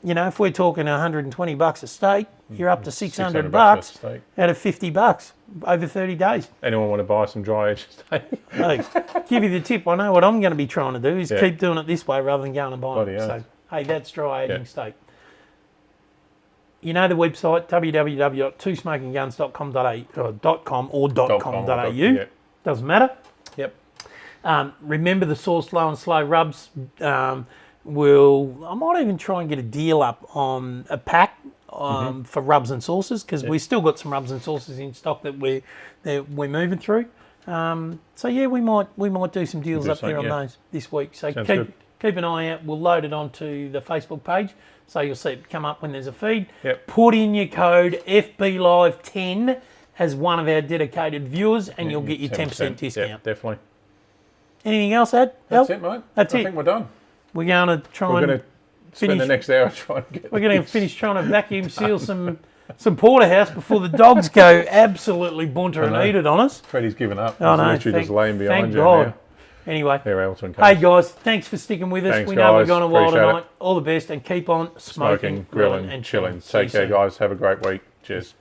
You know, if we're talking 120 bucks a steak, you're up to 600 bucks bucks a steak. out of 50 bucks over 30 days. Anyone want to buy some dry aged steak? Hey, give you the tip. I know what I'm going to be trying to do is keep doing it this way rather than going and buying it. So, hey, that's dry aging steak. You know the website, www.twosmokingguns.com or .com.au. Doesn't matter. Yep. Remember the sauce low and slow rubs. I might even try and get a deal up on a pack for rubs and sauces, because we've still got some rubs and sauces in stock that we're moving through. So yeah, we might do some deals up there on those this week. So keep an eye out. We'll load it onto the Facebook page, so you'll see it come up when there's a feed. Yep. Put in your code FBLive10 as one of our dedicated viewers, and you'll get your 10% discount. Yeah, definitely. Anything else, Ed? That's it, mate. I think we're done. We're going to We're going to spend the next hour trying to get. We're going to finish trying to vacuum seal some porterhouse before the dogs go absolutely bunter and eat it on us. Freddie's given up. Oh, He's no, literally just laying behind thank you God. now. Anyway, hey guys, thanks for sticking with us. Thanks, we know guys. we've gone a while Appreciate tonight. it. All the best, and keep on Smoking, grilling, and chilling. Take care, guys. Have a great week. Cheers.